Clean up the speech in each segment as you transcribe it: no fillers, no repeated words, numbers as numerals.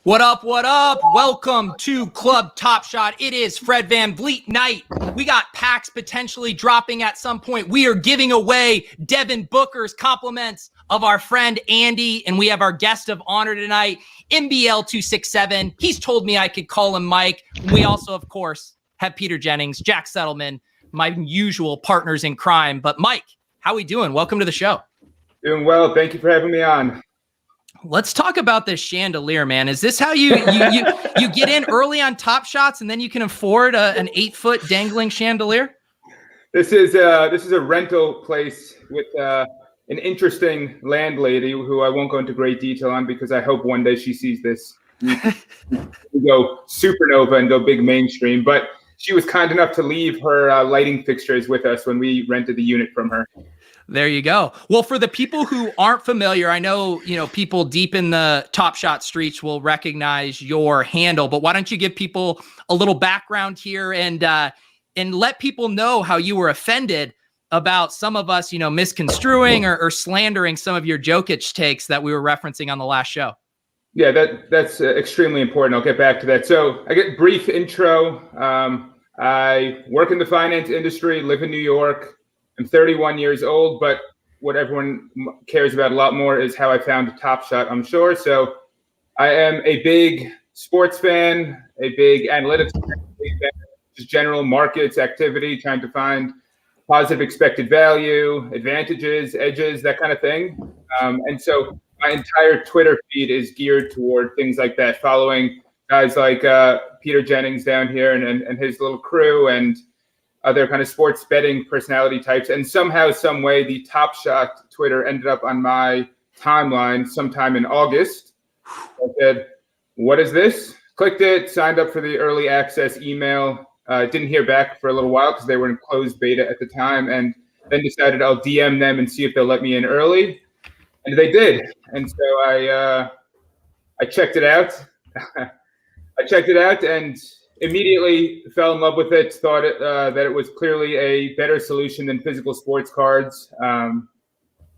What up, what up? Welcome to Club TopShot. It is Fred VanVleet night. We got packs potentially dropping at some point. We are giving away Devin Booker's compliments of our friend Andy, and we have our guest of honor tonight, MBL267. He's told me I could call him Mike. We also, of course, have Peter Jennings, Jack Settleman, my usual partners in crime. But Mike, how we doing? Welcome to the show. Doing well. Thank you for having me on. Let's talk about this chandelier, man. Is this how you get in early on Top Shots and then you can afford an 8-foot dangling chandelier? This is a rental place with an interesting landlady who I won't go into great detail on because I hope one day she sees this. We go supernova and go big mainstream. But she was kind enough to leave her lighting fixtures with us when we rented the unit from her. There you go. Well, for the people who aren't familiar, I know, people deep in the Top Shot streets will recognize your handle, but why don't you give people a little background here and let people know how you were offended about some of us, misconstruing or slandering some of your Jokic takes that we were referencing on the last show. Yeah, that's extremely important. I'll get back to that. So I get brief intro. I work in the finance industry, live in New York. I'm 31 years old, but what everyone cares about a lot more is how I found Top Shot, I'm sure. So I am a big sports fan, a big analytics fan, just general markets activity, trying to find positive expected value, advantages, edges, that kind of thing. And so my entire Twitter feed is geared toward things like that, following guys like Peter Jennings down here and his little crew and other kind of sports betting personality types. And somehow, some way, the Top Shot Twitter ended up on my timeline sometime in August. I said, what is this? Clicked it, signed up for the early access email. Didn't hear back for a little while because they were in closed beta at the time. And then decided I'll DM them and see if they'll let me in early. And they did. And so I checked it out. And immediately fell in love with it, thought that it was clearly a better solution than physical sports cards. I'm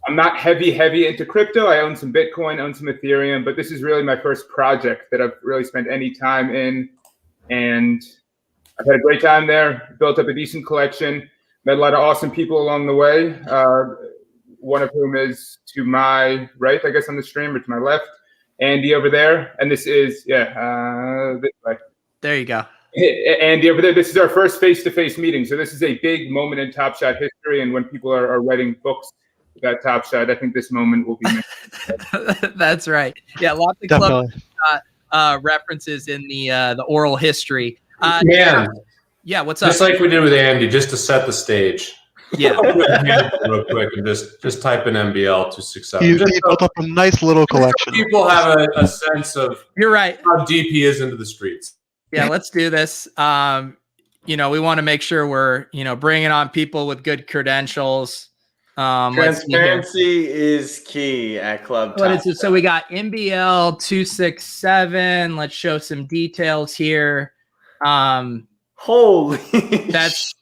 not heavy into crypto. I own some Bitcoin, own some Ethereum, but this is really my first project that I've really spent any time in. And I've had a great time there, built up a decent collection, met a lot of awesome people along the way. One of whom is to my right, I guess, on the stream, or to my left, Andy over there. And this is, this way. There you go. Andy over there, this is our first face-to-face meeting. So this is a big moment in Top Shot history. And when people are writing books about Top Shot, I think this moment will be made. That's right. Yeah, lots of club references in the oral history. Yeah, what's up? Just like we did with Andy, just to set the stage. Yeah. Real quick and just type in MBL to success. You built up a nice little collection. People have a sense of You're right. how deep he is into the streets. Yeah, let's do this. We want to make sure we're, bringing on people with good credentials. Transparency is key at Club Top. So we got MBL267. Let's show some details here. Holy that's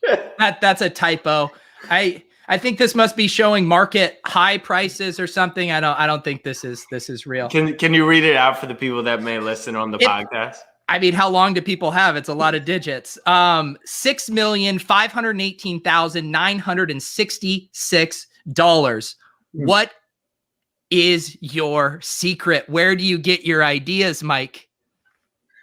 a typo. I think this must be showing market high prices or something. I don't think this is real. Can you read it out for the people that may listen on the podcast? I mean, how long do people have? It's a lot of digits. 6,518,966. What is your secret? Where do you get your ideas, Mike?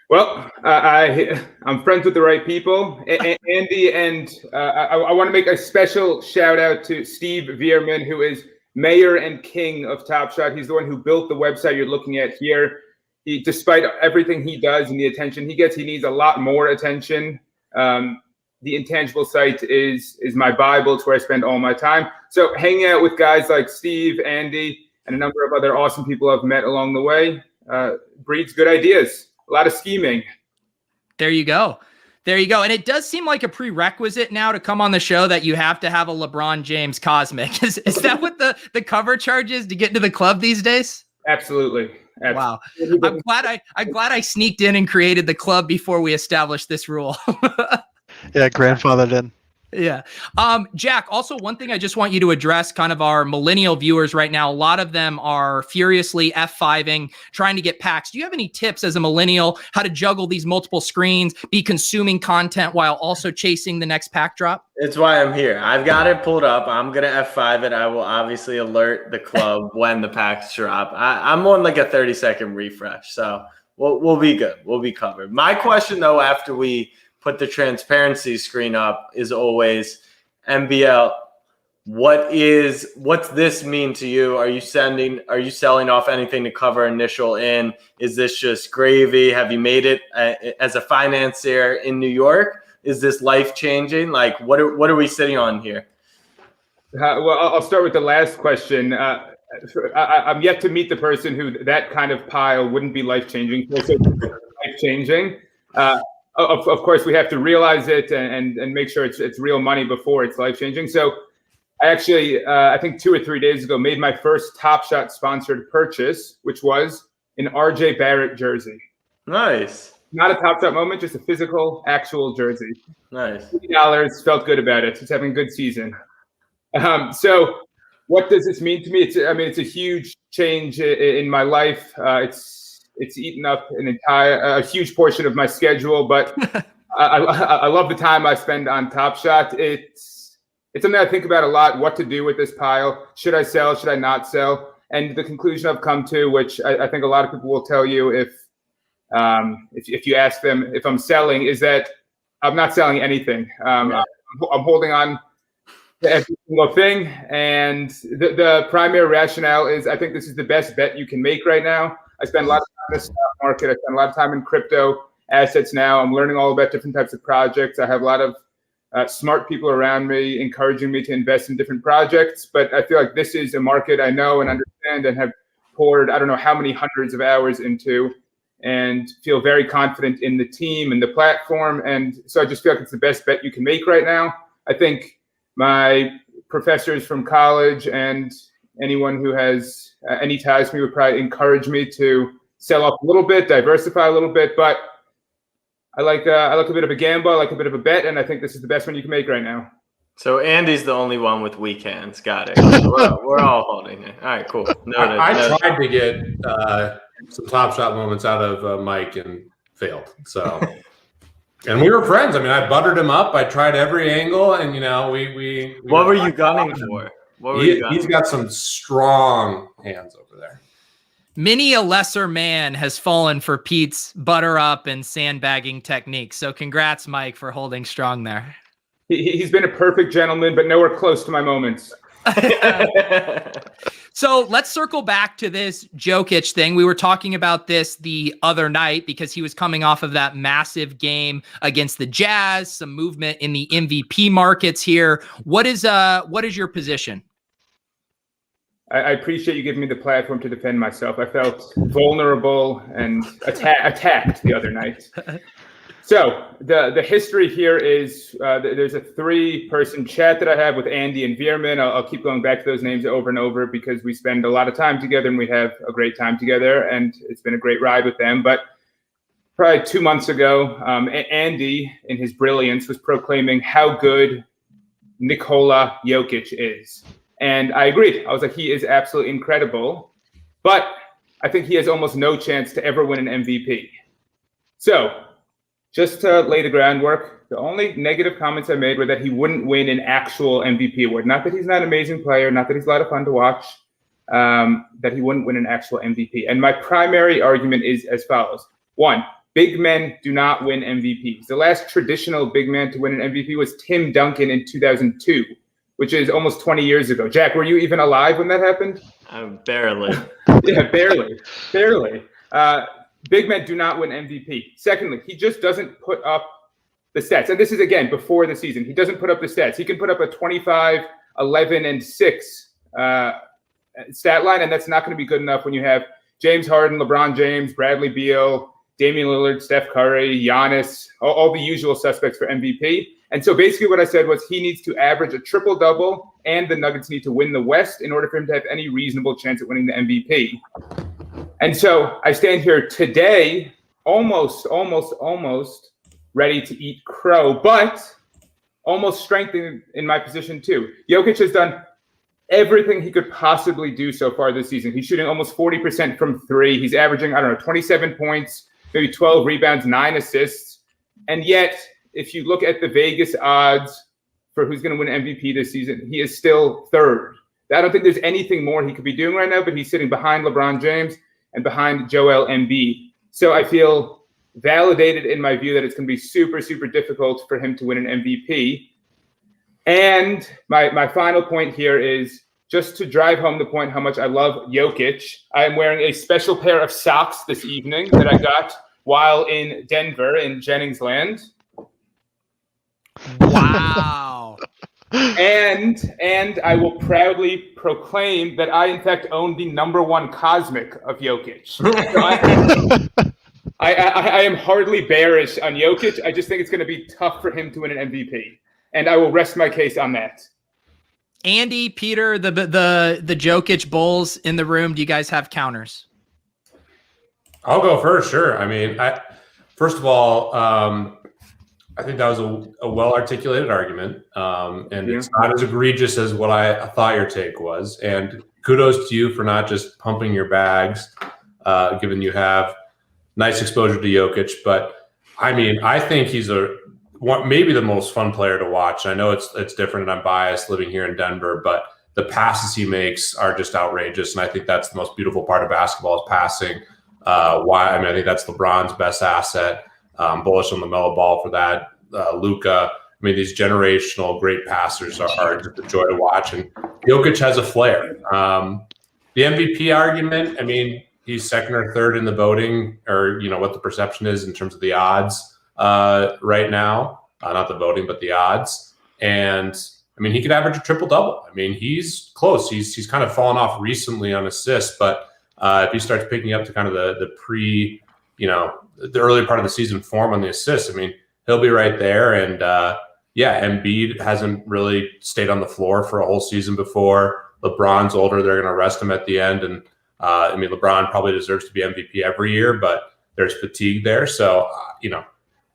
Well, I'm friends with the right people, Andy, and I want to make a special shout out to Steve Veerman, who is mayor and king of Top Shot. He's the one who built the website you're looking at here. despite everything he does and the attention he gets, he needs a lot more attention. The intangible site is my Bible. It's where I spend all my time. So hanging out with guys like Steve, Andy, and a number of other awesome people I've met along the way breeds good ideas. A lot of scheming. There you go. There you go. And it does seem like a prerequisite now to come on the show that you have to have a LeBron James Cosmic. Is that what the cover charge is to get into the club these days? Absolutely. Wow. I'm glad I sneaked in and created the club before we established this rule. Yeah, grandfathered in. Yeah. Jack, also one thing I just want you to address, kind of our millennial viewers right now. A lot of them are furiously F5ing, trying to get packs. Do you have any tips as a millennial, how to juggle these multiple screens, be consuming content while also chasing the next pack drop? It's why I'm here. I've got it pulled up. I'm going to F5 it. I will obviously alert the club when the packs drop. I'm on like a 30-second refresh. So we'll be good. We'll be covered. My question, though, after we put the transparency screen up, is always, NBL, what's this mean to you? Are you selling off anything to cover initial in? Is this just gravy? Have you made it as a financier in New York? Is this life-changing? Like, what are we sitting on here? Well, I'll start with the last question. I'm yet to meet the person who that kind of pile wouldn't be life-changing. Life-changing. Of course, we have to realize it and make sure it's real money before it's life-changing. So I actually, I think 2 or 3 days ago, made my first TopShot sponsored purchase, which was an RJ Barrett jersey. Nice. Not a TopShot moment, just a physical, actual jersey. Nice. $50, felt good about it. It's having a good season. So what does this mean to me? It's a huge change in my life. It's eaten up a huge portion of my schedule, but I love the time I spend on TopShot. It's something I think about a lot, what to do with this pile. Should I sell? Should I not sell? And the conclusion I've come to, which I think a lot of people will tell you if you ask them if I'm selling, is that I'm not selling anything. I'm holding on to every single thing. And the primary rationale is I think this is the best bet you can make right now. I spend a lot of time in the stock market. I spend a lot of time in crypto assets now. I'm learning all about different types of projects. I have a lot of smart people around me encouraging me to invest in different projects. But I feel like this is a market I know and understand and have poured I don't know how many hundreds of hours into, and feel very confident in the team and the platform. And so I just feel like it's the best bet you can make right now. I think my professors from college and anyone who has any ties to me would probably encourage me to sell off a little bit, diversify a little bit, but I like a bit of a gamble, I like a bit of a bet, and I think this is the best one you can make right now. So Andy's the only one with weak hands. Got it. We're all holding it. All right, cool. I tried to get some TopShot moments out of Mike and failed. So, and we were friends. I mean, I buttered him up. I tried every angle, and we What were you gunning for? He's got some strong hands over there. Many a lesser man has fallen for Pete's butter up and sandbagging techniques. So congrats, Mike, for holding strong there. He's been a perfect gentleman, but nowhere close to my moments. So let's circle back to this Jokic thing. We were talking about this the other night because he was coming off of that massive game against the Jazz, some movement in the MVP markets here. What is your position? I appreciate you giving me the platform to defend myself. I felt vulnerable and attacked the other night. So the history here is there's a 3-person chat that I have with Andy and Veerman. I'll keep going back to those names over and over because we spend a lot of time together and we have a great time together, and it's been a great ride with them. But probably 2 months ago, Andy, in his brilliance, was proclaiming how good Nikola Jokic is. And I agreed. I was like, he is absolutely incredible, but I think he has almost no chance to ever win an MVP. So just to lay the groundwork, the only negative comments I made were that he wouldn't win an actual MVP award. Not that he's not an amazing player, not that he's a lot of fun to watch, that he wouldn't win an actual MVP. And my primary argument is as follows. 1, big men do not win MVPs. The last traditional big man to win an MVP was Tim Duncan in 2002. Which is almost 20 years ago. Jack, were you even alive when that happened? Barely. Yeah, barely. big men do not win MVP. Secondly, he just doesn't put up the stats. And this is, again, before the season. He doesn't put up the stats. He can put up a 25, 11, and 6 stat line, and that's not going to be good enough when you have James Harden, LeBron James, Bradley Beal, Damian Lillard, Steph Curry, Giannis, all the usual suspects for MVP. And so basically what I said was he needs to average a triple-double, and the Nuggets need to win the West in order for him to have any reasonable chance at winning the MVP. And so I stand here today almost ready to eat crow, but almost strengthened in my position too. Jokic has done everything he could possibly do so far this season. He's shooting almost 40% from 3. He's averaging, 27 points, maybe 12 rebounds, 9 assists. And yet, if you look at the Vegas odds for who's going to win MVP this season, he is still 3rd. I don't think there's anything more he could be doing right now, but he's sitting behind LeBron James and behind Joel Embiid. So I feel validated in my view that it's going to be super, super difficult for him to win an MVP. And my final point here is just to drive home the point how much I love Jokic. I am wearing a special pair of socks this evening that I got while in Denver in Jennings Land. Wow. And I will proudly proclaim that I, in fact, own the #1 Cosmic of Jokic. So I am hardly bearish on Jokic. I just think it's going to be tough for him to win an MVP. And I will rest my case on that. Andy, Peter, the Jokic Bulls in the room, do you guys have counters? I'll go first, sure. I mean, first of all, I think that was a well-articulated argument, and it's not as egregious as what I thought your take was. And kudos to you for not just pumping your bags, given you have nice exposure to Jokic. But, I mean, I think he's maybe the most fun player to watch. I know it's different, and I'm biased living here in Denver, but the passes he makes are just outrageous, and I think that's the most beautiful part of basketball is passing. I think that's LeBron's best asset. Bullish on the LaMelo Ball for that. Luka. I mean, these generational great passers are just a joy to watch. And Jokic has a flair. The MVP argument, I mean, he's 2nd or 3rd in the voting, or what the perception is in terms of the odds right now. Not the voting, but the odds. And I mean, he could average a triple-double. I mean, he's close. He's kind of fallen off recently on assists, but if he starts picking up to kind of the the early part of the season form on the assists, I mean, he'll be right there. And Embiid hasn't really stayed on the floor for a whole season before. LeBron's older. They're going to rest him at the end. And LeBron probably deserves to be MVP every year, but there's fatigue there. So,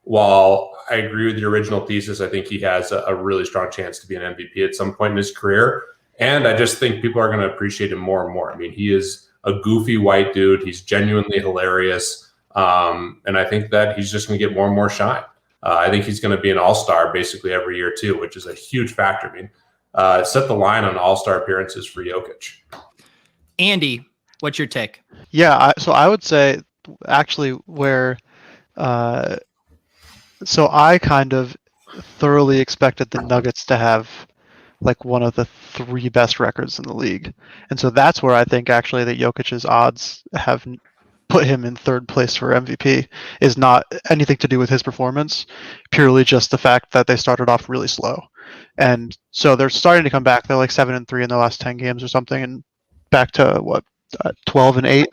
while I agree with the original thesis, I think he has a really strong chance to be an MVP at some point in his career. And I just think people are going to appreciate him more and more. I mean, he is a goofy white dude. He's genuinely hilarious. And I think that he's just going to get more and more shine. I think he's going to be an all-star basically every year too, which is a huge factor. I mean, set the line on all-star appearances for Jokic. Andy, what's your take? Yeah, so I would say actually where so I kind of thoroughly expected the Nuggets to have like one of the 3 best records in the league. And so that's where I think actually that Jokic's odds have put him in 3rd place for MVP is not anything to do with his performance, purely just the fact that they started off really slow. And so they're starting to come back. They're like 7-3 in the last 10 games or something, and back to 12-8.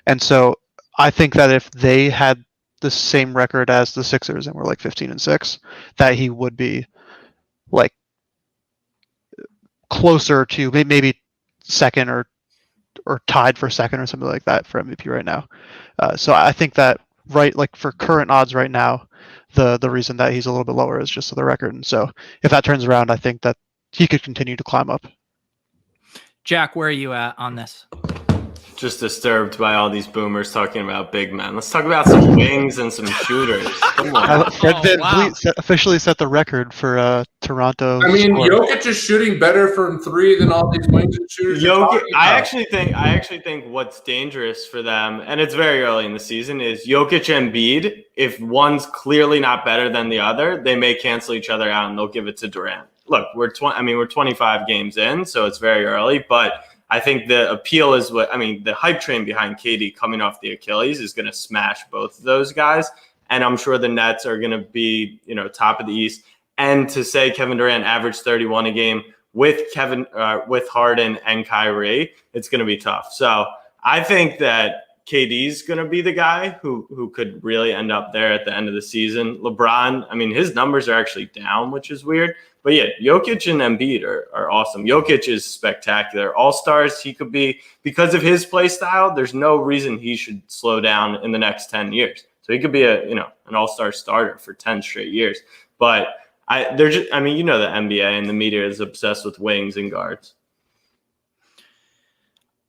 And so I think that if they had the same record as the Sixers and were like 15-6, that he would be like closer to maybe 2nd or tied for 2nd or something like that for MVP right now. So I think that for current odds right now, the reason that he's a little bit lower is just the record. And so if that turns around, I think that he could continue to climb up. Jack, where are you at on this? Just disturbed by all these boomers talking about big men. Let's talk about some wings and some shooters. Come on. Fred VanVleet officially set the record for Toronto. I mean, score. Jokic is shooting better from 3 than all these wings and shooters. I actually think what's dangerous for them, and it's very early in the season, is Jokic and Embiid. If one's clearly not better than the other, they may cancel each other out and they'll give it to Durant. Look, we're 25 games in, so it's very early, but I think the appeal is the hype train behind KD coming off the Achilles is going to smash both of those guys. And I'm sure the Nets are going to be, top of the East. And to say Kevin Durant averaged 31 a game with Harden and Kyrie, it's going to be tough. So I think that KD's going to be the guy who could really end up there at the end of the season. LeBron, his numbers are actually down, which is weird. But yeah, Jokic and Embiid are awesome. Jokic is spectacular. All-stars, he could be, because of his play style, there's no reason he should slow down in the next 10 years. So he could be an all-star starter for 10 straight years. But the NBA and the media is obsessed with wings and guards.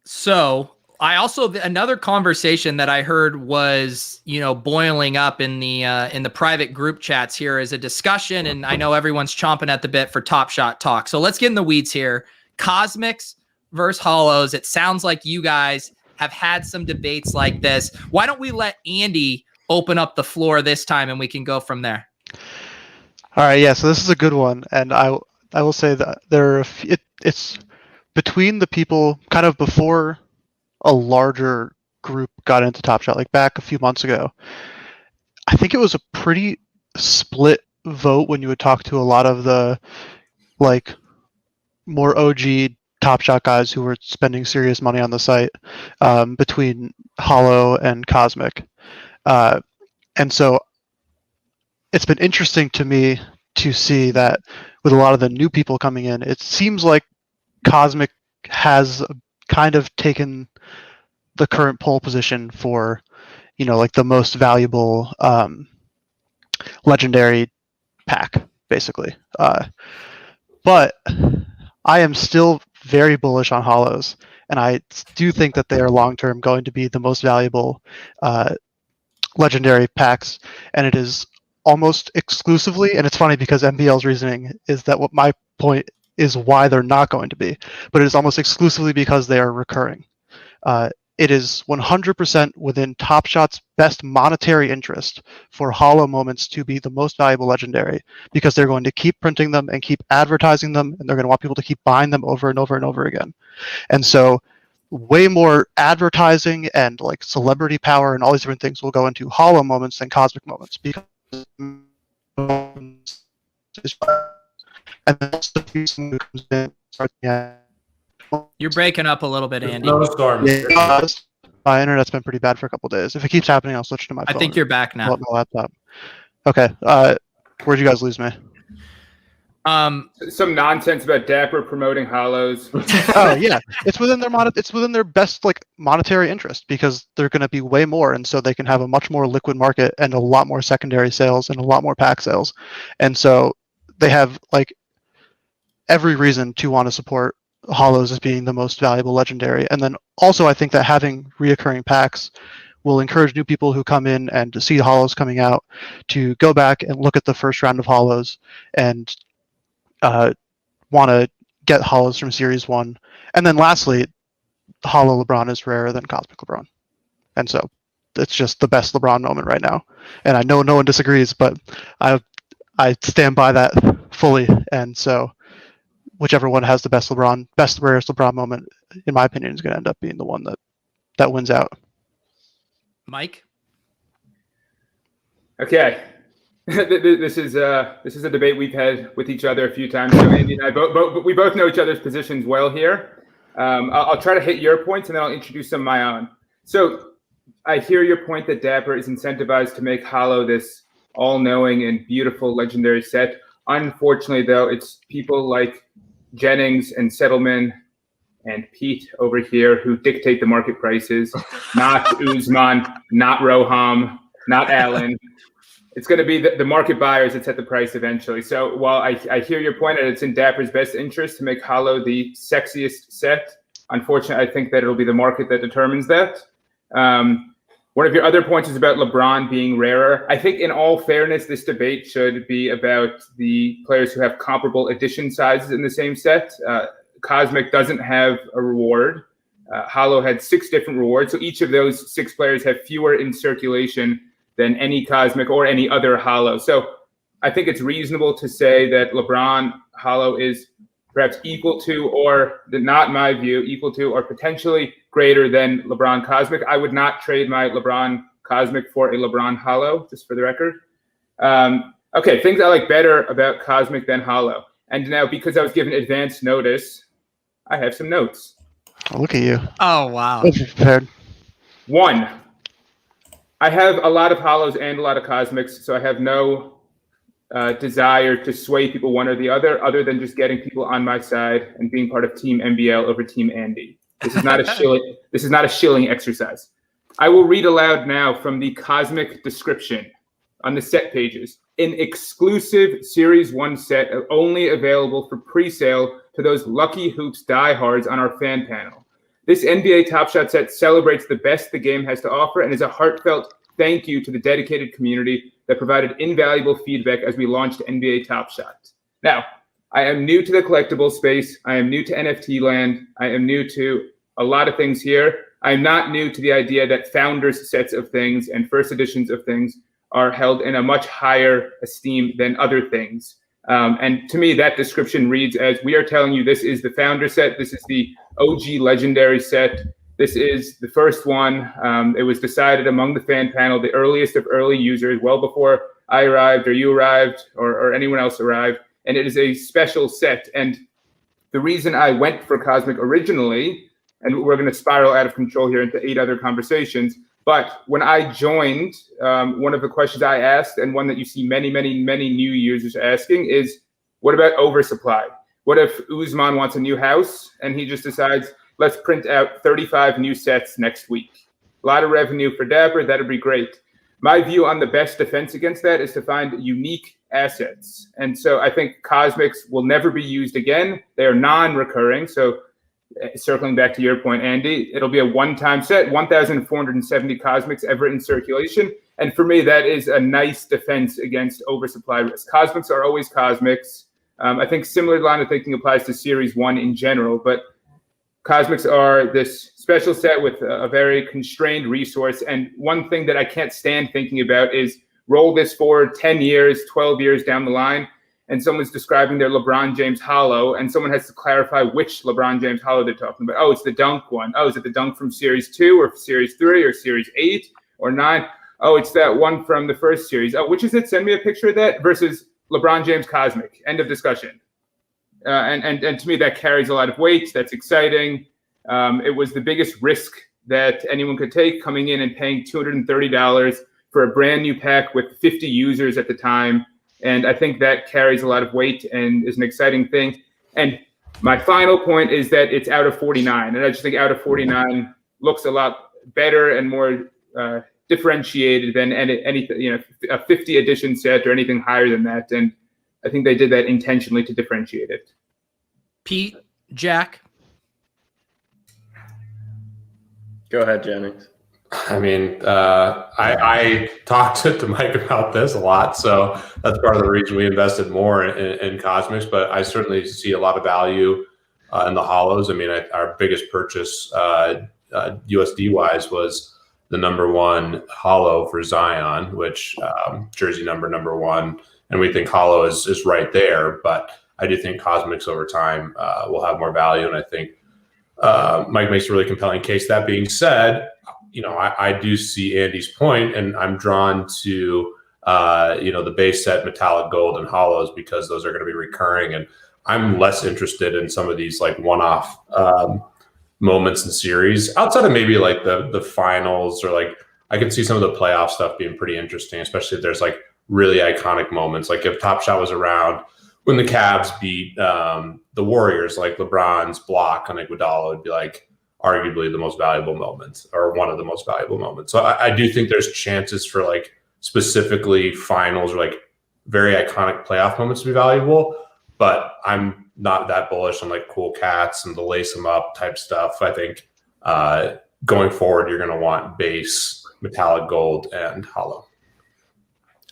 So I also, another conversation that I heard was, boiling up in the private group chats here is a discussion, and I know everyone's chomping at the bit for Top Shot talk. So let's get in the weeds here. Cosmics versus Holos. It sounds like you guys have had some debates like this. Why don't we let Andy open up the floor this time and we can go from there? All right, yeah. So this is a good one, and I will say that it's between the people kind of before a larger group got into TopShot, like back a few months ago. I think it was a pretty split vote when you would talk to a lot of the more OG TopShot guys who were spending serious money on the site, between Holo and Cosmic. And so it's been interesting to me to see that with a lot of the new people coming in, it seems like Cosmic has kind of taken the current pole position for, the most valuable legendary pack, basically. But I am still very bullish on Holos, and I do think that they are long-term going to be the most valuable legendary packs, and it is almost exclusively, and it's funny because MBL's reasoning is that what my point is why they're not going to be, but it is almost exclusively because they are recurring. It is 100% within TopShot's best monetary interest for Holo Moments to be the most valuable legendary, because they're going to keep printing them and keep advertising them, and they're going to want people to keep buying them over and over and over again. And so way more advertising and celebrity power and all these different things will go into Holo Moments than Cosmic Moments, because and then also someone who comes in starts You're breaking up a little bit, Andy. my internet's been pretty bad for a couple days. If it keeps happening, I'll switch to my phone. I think you're back now. My laptop. Okay. Where'd you guys lose me? Some nonsense about Dapper promoting Holos. Oh yeah, it's within their best monetary interest, because they're going to be way more, and so they can have a much more liquid market and a lot more secondary sales and a lot more pack sales, and so they have every reason to want to support Holos as being the most valuable legendary. And then also I think that having reoccurring packs will encourage new people who come in and to see Holos coming out to go back and look at the first round of Holos and want to get Holos from Series 1. And then lastly, Holo LeBron is rarer than Cosmic LeBron. And so it's just the best LeBron moment right now. And I know no one disagrees, but I stand by that fully. And so whichever one has the best rarest LeBron moment, in my opinion, is going to end up being the one that wins out. Mike? Okay. This is a debate we've had with each other a few times. So Andy and I we both know each other's positions well here. I'll try to hit your points, and then I'll introduce some of my own. So I hear your point that Dapper is incentivized to make Holo this all-knowing and beautiful legendary set. Unfortunately, though, it's people like Jennings and Settleman and Pete over here who dictate the market prices, not Usman, not Roham, not Allen. It's going to be the market buyers that set the price eventually. So while I hear your point that it's in Dapper's best interest to make Holo the sexiest set, unfortunately, I think that it'll be the market that determines that. One of your other points is about LeBron being rarer. I think in all fairness, this debate should be about the players who have comparable edition sizes in the same set. Cosmic doesn't have a reward. Holo had 6 different rewards. So each of those 6 players have fewer in circulation than any Cosmic or any other Holo. So I think it's reasonable to say that LeBron Holo is perhaps equal to, or not in my view, equal to or potentially greater than LeBron Cosmic. I would not trade my LeBron Cosmic for a LeBron Holo, just for the record. Okay, things I like better about Cosmic than Holo. And now, because I was given advance notice, I have some notes. Oh, look at you. Oh, wow. Prepared. 1, I have a lot of Holos and a lot of Cosmics, so I have no desire to sway people one or the other than just getting people on my side and being part of Team MBL over Team Andy. This is not a shilling. This is not a shilling exercise. I will read aloud now from the Cosmic description on the set pages. An exclusive Series 1 set only available for pre-sale to those lucky hoops diehards on our fan panel. This NBA TopShot set celebrates the best the game has to offer and is a heartfelt thank you to the dedicated community that provided invaluable feedback as we launched NBA TopShot. Now, I am new to the collectible space. I am new to NFT land. I am new to a lot of things here. I'm not new to the idea that founders' sets of things and first editions of things are held in a much higher esteem than other things. And to me, that description reads as, we are telling you this is the founder set. This is the OG legendary set. This is the first one. It was decided among the fan panel, the earliest of early users, well before I arrived or you arrived or anyone else arrived. And it is a special set. And the reason I went for Cosmic originally, and we're going to spiral out of control here into 8 other conversations, but when I joined, one of the questions I asked, and one that you see many, many, many new users asking, is what about oversupply? What if Usman wants a new house and he just decides, let's print out 35 new sets next week? A lot of revenue for Dapper, that'd be great. My view on the best defense against that is to find unique assets. And so I think Cosmics will never be used again. They are non-recurring. So circling back to your point, Andy, it'll be a one-time set, 1,470 Cosmics ever in circulation. And for me, that is a nice defense against oversupply risk. Cosmics are always Cosmics. I think similar line of thinking applies to Series 1 in general, but Cosmics are this special set with a very constrained resource. And one thing that I can't stand thinking about is roll this forward 10 years, 12 years down the line, and someone's describing their LeBron James Holo, and someone has to clarify which LeBron James Holo they're talking about. Oh, it's the dunk one. Oh, is it the dunk from Series 2 or Series 3 or Series 8 or 9? Oh, it's that one from the first series. Oh, which is it? Send me a picture of that versus LeBron James Cosmic. End of discussion. And to me, that carries a lot of weight. That's exciting. It was the biggest risk that anyone could take, coming in and paying $230 for a brand new pack with 50 users at the time. And I think that carries a lot of weight and is an exciting thing. And my final point is that it's out of 49. And I just think out of 49 looks a lot better and more differentiated than anything, a 50 edition set or anything higher than that. And I think they did that intentionally to differentiate it. Pete, Jack. Go ahead, Jennings. I mean, I talked to Mike about this a lot, so that's part of the reason we invested more in Cosmics. But I certainly see a lot of value in the Holos. I mean, our biggest purchase USD wise was the #1 Holo for Zion, which jersey number 1, and we think Holo is right there. But I do think Cosmics over time will have more value, and I think Mike makes a really compelling case. That being said, I do see Andy's point, and I'm drawn to, the base set metallic gold and Holos because those are going to be recurring. And I'm less interested in some of these like one-off moments in series outside of maybe like the finals, or like I can see some of the playoff stuff being pretty interesting, especially if there's like really iconic moments. Like if TopShot was around when the Cavs beat the Warriors, like LeBron's block on Iguodala would be like arguably the most valuable moment, or one of the most valuable moments. So I do think there's chances for like specifically finals or like very iconic playoff moments to be valuable, but I'm not that bullish on like cool cats and the lace them up type stuff. I think going forward, you're going to want base metallic gold and Holo.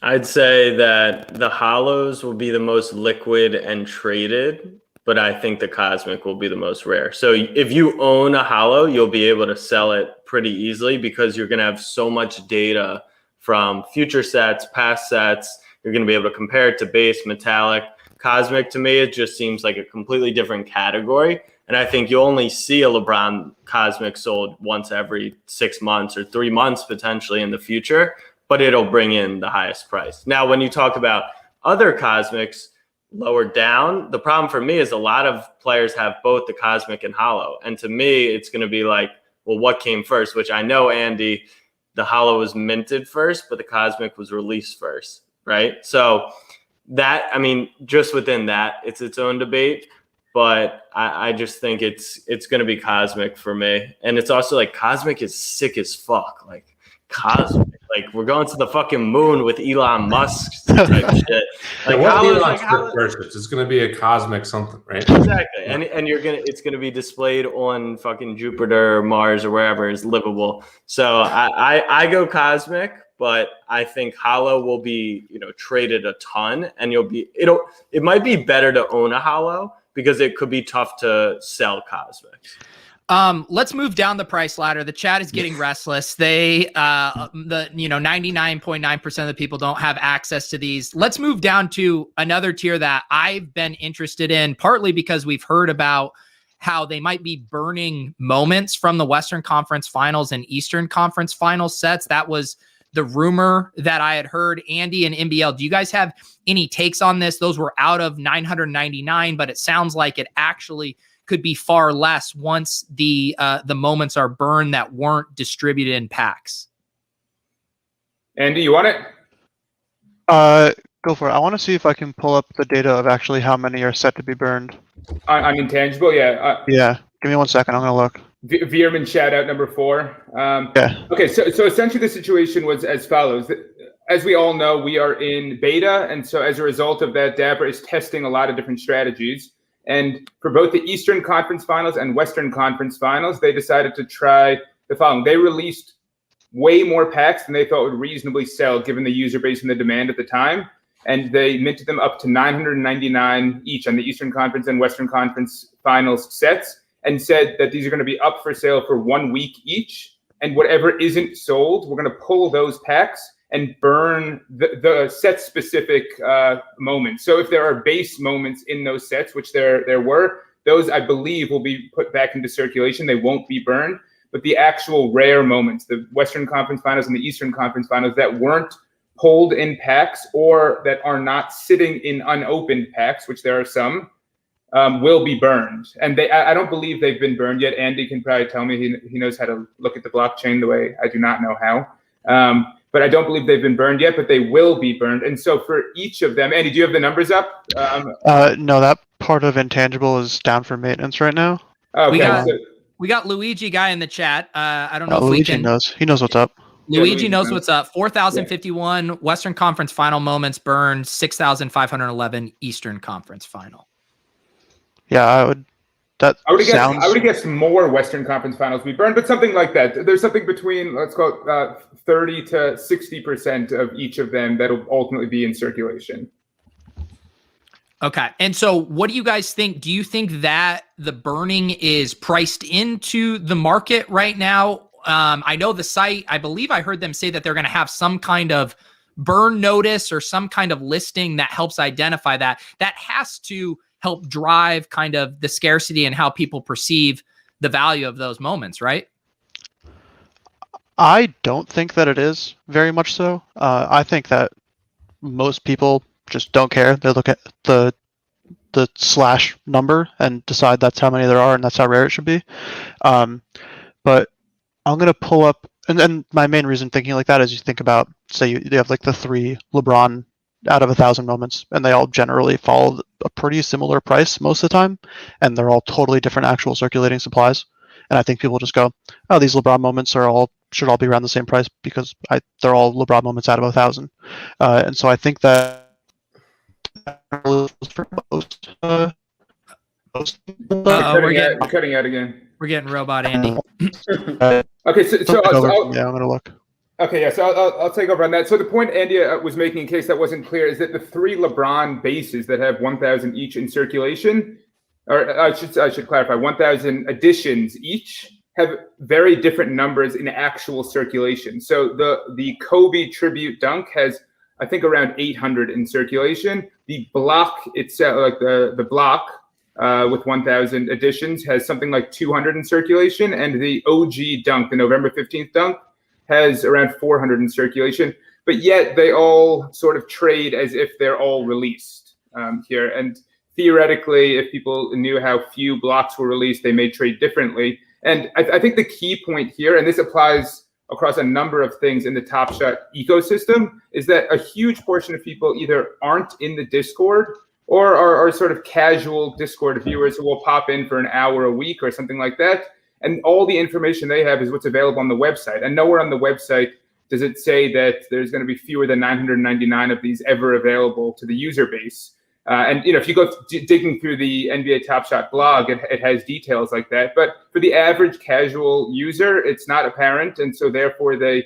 I'd say that the Holos will be the most liquid and traded, but I think the Cosmic will be the most rare. So if you own a Holo, you'll be able to sell it pretty easily because you're going to have so much data from future sets, past sets. You're going to be able to compare it to base, metallic. Cosmic to me, it just seems like a completely different category. And I think you only see a LeBron Cosmic sold once every 6 months or 3 months potentially in the future, but it'll bring in the highest price. Now, when you talk about other Cosmics lower down, the problem for me is a lot of players have both the Cosmic and Holo. And to me, it's going to be like, well, what came first? Which I know, Andy, the Holo was minted first, but the Cosmic was released first, right? So that, I mean, just within that, it's its own debate. But I just think it's going to be Cosmic for me. And it's also like Cosmic is sick as fuck. Like Cosmic, like we're going to the fucking moon with Elon Musk type shit. Like first, it's going to be a Cosmic something, right? Exactly. And it's going to be displayed on fucking Jupiter or Mars or wherever is livable. So I go Cosmic. But I think Holo will be, traded a ton, and it might be better to own a Holo because it could be tough to sell Cosmics. Let's move down the price ladder. The chat is getting restless. They, 99.9% of the people don't have access to these. Let's move down to another tier that I've been interested in, partly because we've heard about how they might be burning moments from the Western Conference Finals and Eastern Conference Finals sets. That was the rumor that I had heard. Andy and NBL, do you guys have any takes on this? Those were out of 999, but it sounds like it actually could be far less once the moments are burned that weren't distributed in packs. Andy, you want it? Go for it. I want to see if I can pull up the data of actually how many are set to be burned. On intangible, yeah. Yeah, give me 1 second. I'm gonna look. Veerman shout out number 4. Yeah. Okay, so essentially the situation was as follows. As we all know, we are in beta, and so as a result of that, Dabra is testing a lot of different strategies. And for both the Eastern Conference Finals and Western Conference Finals, they decided to try the following. They released way more packs than they thought would reasonably sell given the user base and the demand at the time. And they minted them up to 999 each on the Eastern Conference and Western Conference Finals sets, and said that these are going to be up for sale for 1 week each. And whatever isn't sold, we're going to pull those packs and burn the set-specific moments. So if there are base moments in those sets, which there were, those I believe will be put back into circulation. They won't be burned. But the actual rare moments, the Western Conference Finals and the Eastern Conference Finals that weren't pulled in packs or that are not sitting in unopened packs, which there are some, will be burned. And I don't believe they've been burned yet. Andy can probably tell me. He knows how to look at the blockchain the way I do not know how. But I don't believe they've been burned yet, but they will be burned. And so for each of them, Andy, do you have the numbers up? No, that part of intangible is down for maintenance right now. Okay. We got Luigi guy in the chat. I don't know if Luigi knows. He knows what's up. Luigi knows what's up. 4,051 Western Conference Final moments burned, 6,511 Eastern Conference Final. Yeah, I would have guessed more Western Conference Finals be burned, but something like that. There's something between, let's call it 30 to 60% of each of them that'll ultimately be in circulation. Okay. And so what do you guys think? Do you think that the burning is priced into the market right now? I know the site, I believe I heard them say that they're going to have some kind of burn notice or some kind of listing that helps identify that. That has to help drive kind of the scarcity and how people perceive the value of those moments, right? I don't think that it is very much so. I think that most people just don't care. They look at the slash number and decide that's how many there are and that's how rare it should be. But I'm going to pull up, and then my main reason thinking like that is you think about, say you have like the 3 LeBron out of 1,000 moments, and they all generally follow a pretty similar price most of the time, and they're all totally different actual circulating supplies. And I think people just go, oh, these LeBron moments should all be around the same price because they're all LeBron moments out of 1,000. And so I think that for most cutting out again. We're getting robot Andy. Okay, so I'm gonna look. Okay, yeah, so I'll take over on that. So the point Andy was making, in case that wasn't clear, is that the 3 LeBron bases that have 1,000 each in circulation, or I should clarify, 1,000 additions each, have very different numbers in actual circulation. So the Kobe tribute dunk has I think around 800 in circulation. The block itself, like the block with 1,000 editions, has something like 200 in circulation, and the OG dunk, the November 15th dunk, has around 400 in circulation. But yet they all sort of trade as if they're all released here. And theoretically, if people knew how few blocks were released, they may trade differently. And I think the key point here, and this applies across a number of things in the TopShot ecosystem, is that a huge portion of people either aren't in the Discord or are sort of casual Discord viewers who will pop in for an hour a week or something like that. And all the information they have is what's available on the website. And nowhere on the website does it say that there's going to be fewer than 999 of these ever available to the user base. And if you go digging through the NBA TopShot blog, it has details like that. But for the average casual user, it's not apparent, and so therefore they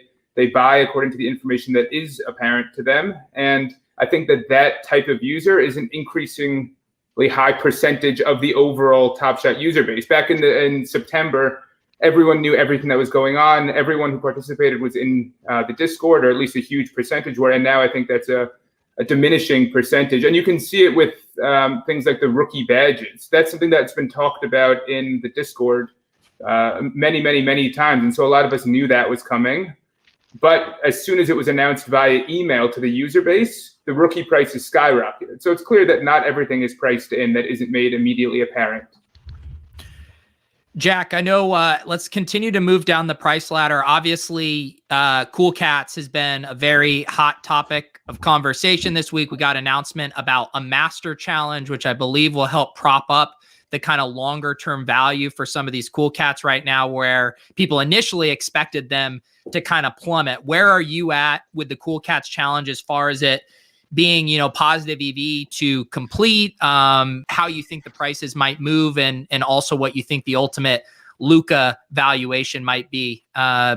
buy according to the information that is apparent to them. And I think that type of user is an increasingly high percentage of the overall TopShot user base. Back in September, everyone knew everything that was going on. Everyone who participated was in the Discord, or at least a huge percentage were. And now I think that's a diminishing percentage. And you can see it with things like the rookie badges. That's something that's been talked about in the Discord many, many, many times. And so a lot of us knew that was coming. But as soon as it was announced via email to the user base, the rookie prices skyrocketed. So it's clear that not everything is priced in that isn't made immediately apparent. Jack, I know, let's continue to move down the price ladder. Obviously, Cool Cats has been a very hot topic of conversation this week. We got an announcement about a master challenge, which I believe will help prop up the kind of longer term value for some of these Cool Cats right now, where people initially expected them to kind of plummet. Where are you at with the Cool Cats challenge as far as it being, positive EV to complete, how you think the prices might move, and also what you think the ultimate Luka valuation might be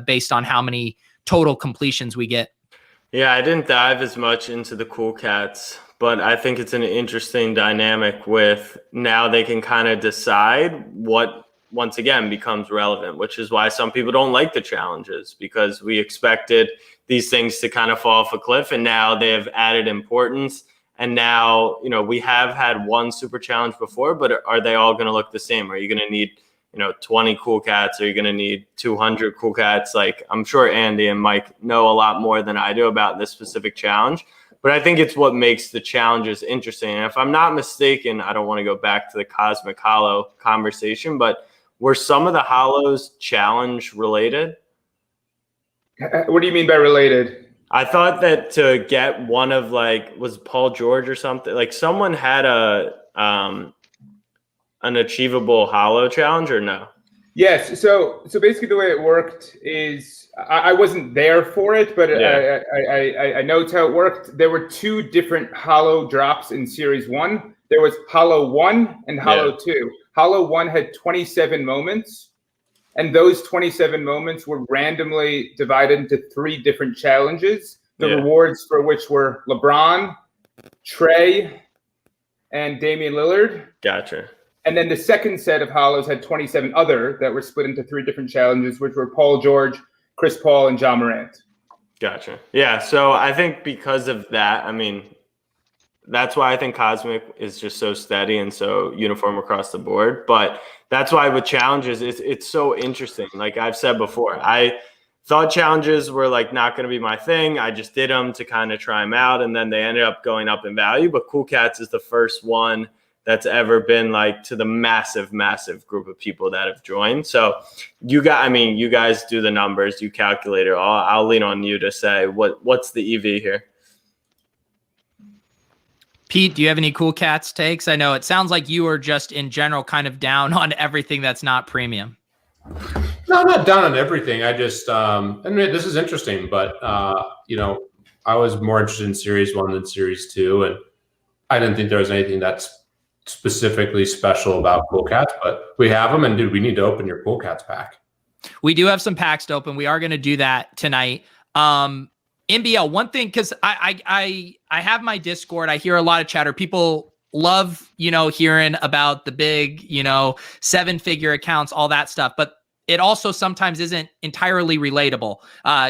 based on how many total completions we get? Yeah, I didn't dive as much into the Cool Cats, but I think it's an interesting dynamic with now they can kind of decide what once again becomes relevant, which is why some people don't like the challenges, because we expected these things to kind of fall off a cliff, and now they have added importance. And now, we have had one super challenge before, but are they all going to look the same? Are you going to need, 20 Cool Cats? Are you going to need 200 Cool Cats? Like, I'm sure Andy and Mike know a lot more than I do about this specific challenge, but I think it's what makes the challenges interesting. And if I'm not mistaken, I don't want to go back to the Cosmic Hollow conversation, but were some of the Hollows challenge related? What do you mean by related? I thought that to get one of was Paul George or something, like someone had an achievable Hollow challenge, or no? Yes. So basically the way it worked is I wasn't there for it, but yeah. I know how it worked. There were two different Hollow drops in Series 1. There was Hollow 1 and Hollow 2. Hollow 1 had 27 moments, and those 27 moments were randomly divided into 3 different challenges, the rewards for which were LeBron, Trey, and Damian Lillard. Gotcha. And then the second set of Hollows had 27 other that were split into 3 different challenges, which were Paul George, Chris Paul, and Ja Morant. Gotcha. Yeah, so I think because of that, that's why I think Cosmic is just so steady and so uniform across the board. But that's why with challenges, it's so interesting. Like I've said before, I thought challenges were not going to be my thing. I just did them to kind of try them out, and then they ended up going up in value. But Cool Cats is the first one that's ever been to the massive, massive group of people that have joined. So you guys do the numbers, you calculate it all. I'll lean on you to say what's the EV here. Pete, do you have any Cool Cats takes? I know it sounds like you are just in general kind of down on everything that's not premium. No, I'm not down on everything. I just, this is interesting, but, I was more interested in Series 1 than Series 2, and I didn't think there was anything that's specifically special about Cool Cats, but we have them, and dude, we need to open your Cool Cats pack. We do have some packs to open. We are going to do that tonight. NBL, one thing, because I have my Discord. I hear a lot of chatter. People love, hearing about the big, 7-figure accounts, all that stuff. But it also sometimes isn't entirely relatable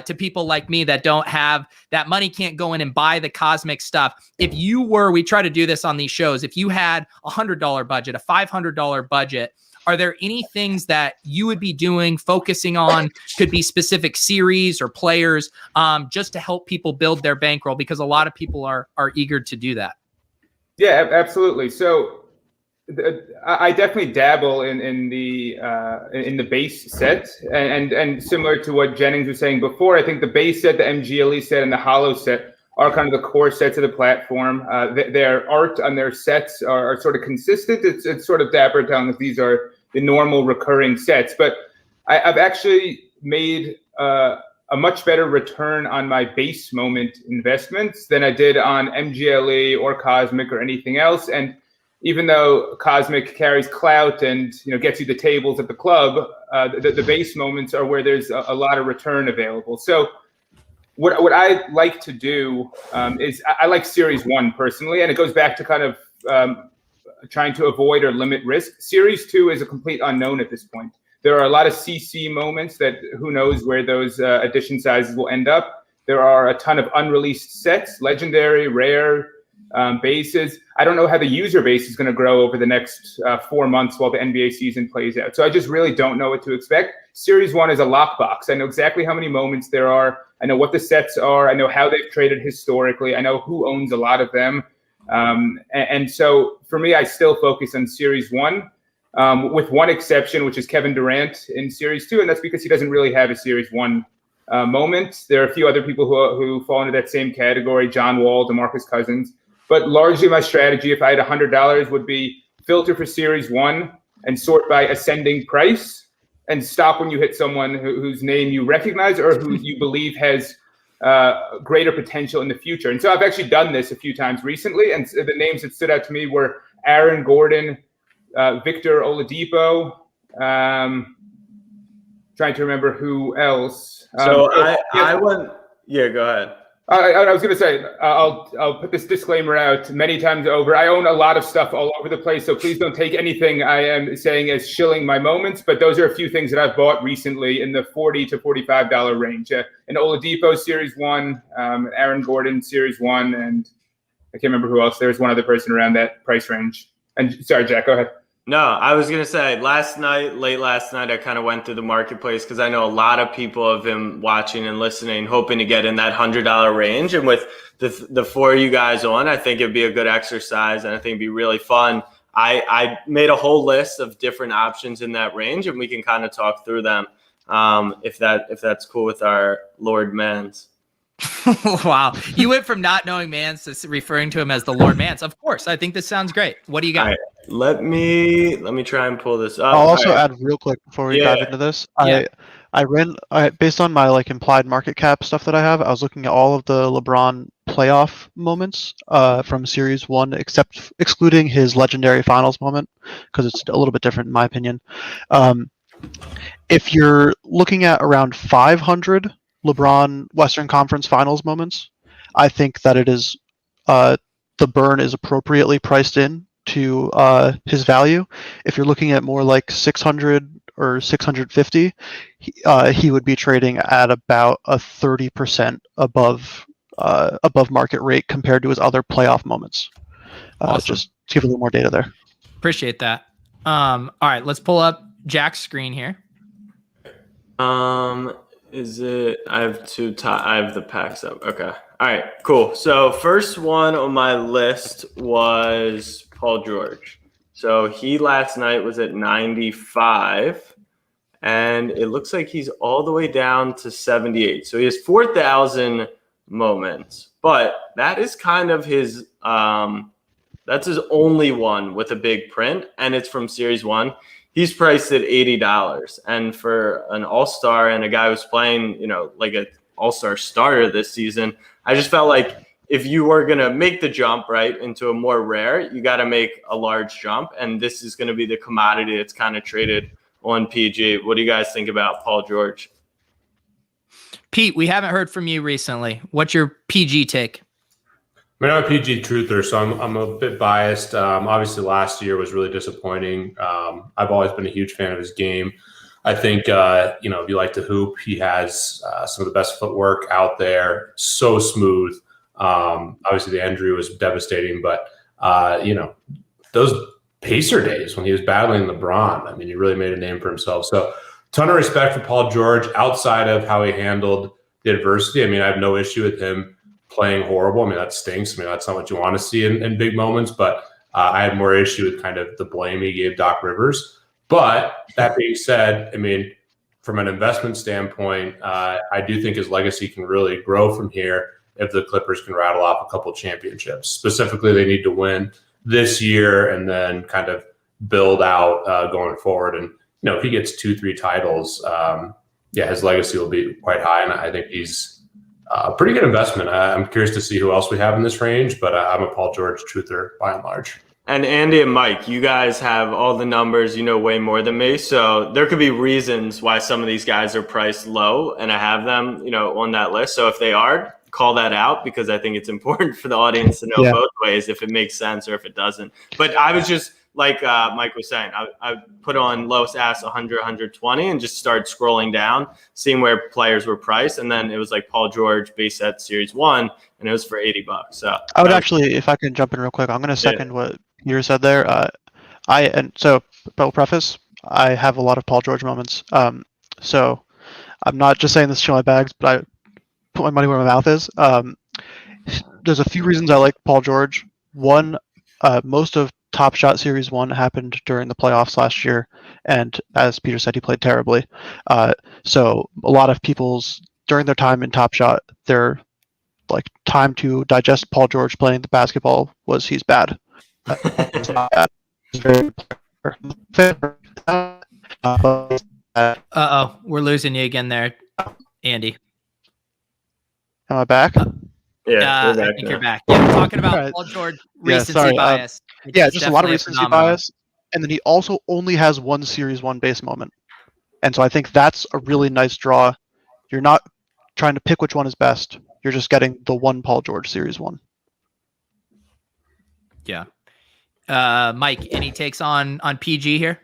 to people like me that don't have that money, can't go in and buy the cosmic stuff. If you were, we try to do this on these shows, if you had $100 budget, a $500 budget, are there any things that you would be doing, focusing on, could be specific series or players, just to help people build their bankroll? Because a lot of people are eager to do that. Yeah, absolutely. So I definitely dabble in the base set, and similar to what Jennings was saying before, I think the base set, the MGLE set, and the Holo set are kind of the core sets of the platform. Their art on their sets are sort of consistent. It's sort of dapper telling us these are the normal recurring sets, but I've actually made a much better return on my base moment investments than I did on MGLE or Cosmic or anything else. And even though Cosmic carries clout and gets you the tables at the club, the base moments are where there's a lot of return available. So what I like to do is I like Series 1 personally, and it goes back to kind of trying to avoid or limit risk. Series 2 is a complete unknown at this point. There are a lot of CC moments that who knows where those edition sizes will end up. There are a ton of unreleased sets, legendary, rare, bases. I don't know how the user base is going to grow over the next 4 months while the NBA season plays out. So I just really don't know what to expect. Series 1 is a lockbox. I know exactly how many moments there are. I know what the sets are. I know how they've traded historically. I know who owns a lot of them. And so for me, I still focus on Series 1, with one exception, which is Kevin Durant in Series 2, and that's because he doesn't really have a Series 1 moment. There are a few other people who fall into that same category, John Wall, DeMarcus Cousins. But largely my strategy, if I had $100, would be filter for Series 1 and sort by ascending price, and stop when you hit someone whose name you recognize or who you believe has greater potential in the future. And so I've actually done this a few times recently, and the names that stood out to me were Aaron Gordon, Victor Oladipo, trying to remember who else. I went, yeah, go ahead. I was going to say, I'll put this disclaimer out many times over. I own a lot of stuff all over the place, so please don't take anything I am saying as shilling my moments. But those are a few things that I've bought recently in the $40 to $45 range. An Oladipo Series 1, Aaron Gordon Series 1, and I can't remember who else. There's one other person around that price range. And sorry, Jack, go ahead. No, I was going to say late last night, I kind of went through the marketplace because I know a lot of people have been watching and listening, hoping to get in that $100 range. And with the four of you guys on, I think it'd be a good exercise, and I think it'd be really fun. I made a whole list of different options in that range, and we can kind of talk through them if that's cool with our Lord Mans. Wow. You went from not knowing Mans to referring to him as the Lord Mans. Of course. I think this sounds great. What do you got? Right. Let me try and pull this up. I'll also add real quick before we dive into this. Yeah. I based on my implied market cap stuff that I have, I was looking at all of the LeBron playoff moments from Series 1, excluding his legendary finals moment, because it's a little bit different in my opinion. If you're looking at around 500 LeBron Western Conference Finals moments, I think that it is the burn is appropriately priced in to his value. If you're looking at more like 600 or 650, he would be trading at about a 30% above market rate compared to his other playoff moments. Awesome. Just to give a little more data there. Appreciate that. All right, let's pull up Jack's screen here. Is it? I have the packs up. Okay. All right. Cool. So first one on my list was Paul George. So he last night was at 95, and it looks like he's all the way down to 78. So he has 4,000 moments, but that is kind of his. That's his only one with a big print, and it's from Series 1. He's priced at $80, and for an all-star and a guy who's playing, like an all-star starter this season, I just felt like if you were going to make the jump right into a more rare, you got to make a large jump, and this is going to be the commodity that's kind of traded on PG. What do you guys think about Paul George? Pete, we haven't heard from you recently. What's your PG take? I mean, I'm a PG truther, so I'm a bit biased. Obviously, last year was really disappointing. I've always been a huge fan of his game. I think, if you like to hoop, he has some of the best footwork out there. So smooth. Obviously, the injury was devastating, but, those Pacer days when he was battling LeBron, I mean, he really made a name for himself. So ton of respect for Paul George outside of how he handled the adversity. I mean, I have no issue with him playing horrible. I mean, that stinks. I mean, that's not what you want to see in big moments, but I had more issue with kind of the blame he gave Doc Rivers. But that being said, I mean, from an investment standpoint, I do think his legacy can really grow from here if the Clippers can rattle off a couple championships. Specifically, they need to win this year and then kind of build out going forward. And, if he gets 2-3 titles, his legacy will be quite high. And I think he's a pretty good investment. I'm curious to see who else we have in this range, but I'm a Paul George truther by and large. And Andy and Mike, you guys have all the numbers, way more than me. So there could be reasons why some of these guys are priced low, and I have them, on that list. So if they are, call that out, because I think it's important for the audience to know both ways, if it makes sense or if it doesn't. But I was just, like Mike was saying, I put on lowest ass 100, 120 and just started scrolling down, seeing where players were priced. And then it was like Paul George base set series 1, and it was for $80. So I would actually, if I can jump in real quick, I'm going to second what Peter said there. But preface, I have a lot of Paul George moments. So I'm not just saying this to my bags, but I put my money where my mouth is. There's a few reasons I like Paul George. One, most of TopShot Series 1 happened during the playoffs last year, and as Peter said, he played terribly. So a lot of people's, during their time in TopShot, their time to digest Paul George playing the basketball was he's bad. It's not bad. He's very We're losing you again there, Andy. Am I back? Yeah, I think you're back. Yeah, we're talking about Right. Paul George Yeah, recency sorry, bias. Just a lot of recency bias. And then he also only has one Series 1 base moment. And so I think that's a really nice draw. You're not trying to pick which one is best. You're just getting the one Paul George Series 1. Yeah. Mike, any takes on PG here?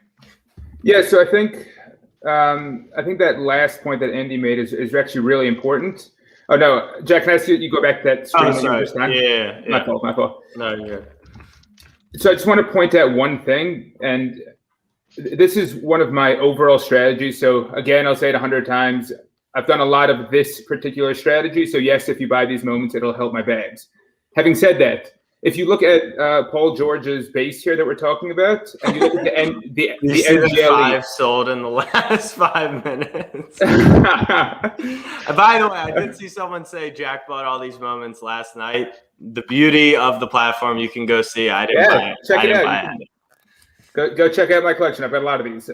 Yeah, so I think that last point that Andy made is actually really important. Oh no, Jack, can I ask you go back to that screen? Yeah. My fault. No, you're good. So I just want to point out one thing, and this is one of my overall strategies. So again, I'll say it 100 times. I've done a lot of this particular strategy. So yes, if you buy these moments, it'll help my bags. Having said that, if you look at Paul George's base here that we're talking about, and you look at the NGLE, 5 sold in the last 5 minutes. By the way, I did see someone say Jack bought all these moments last night. The beauty of the platform, you can go see. I didn't buy it. Check it out. Go check out my collection. I've got a lot of these.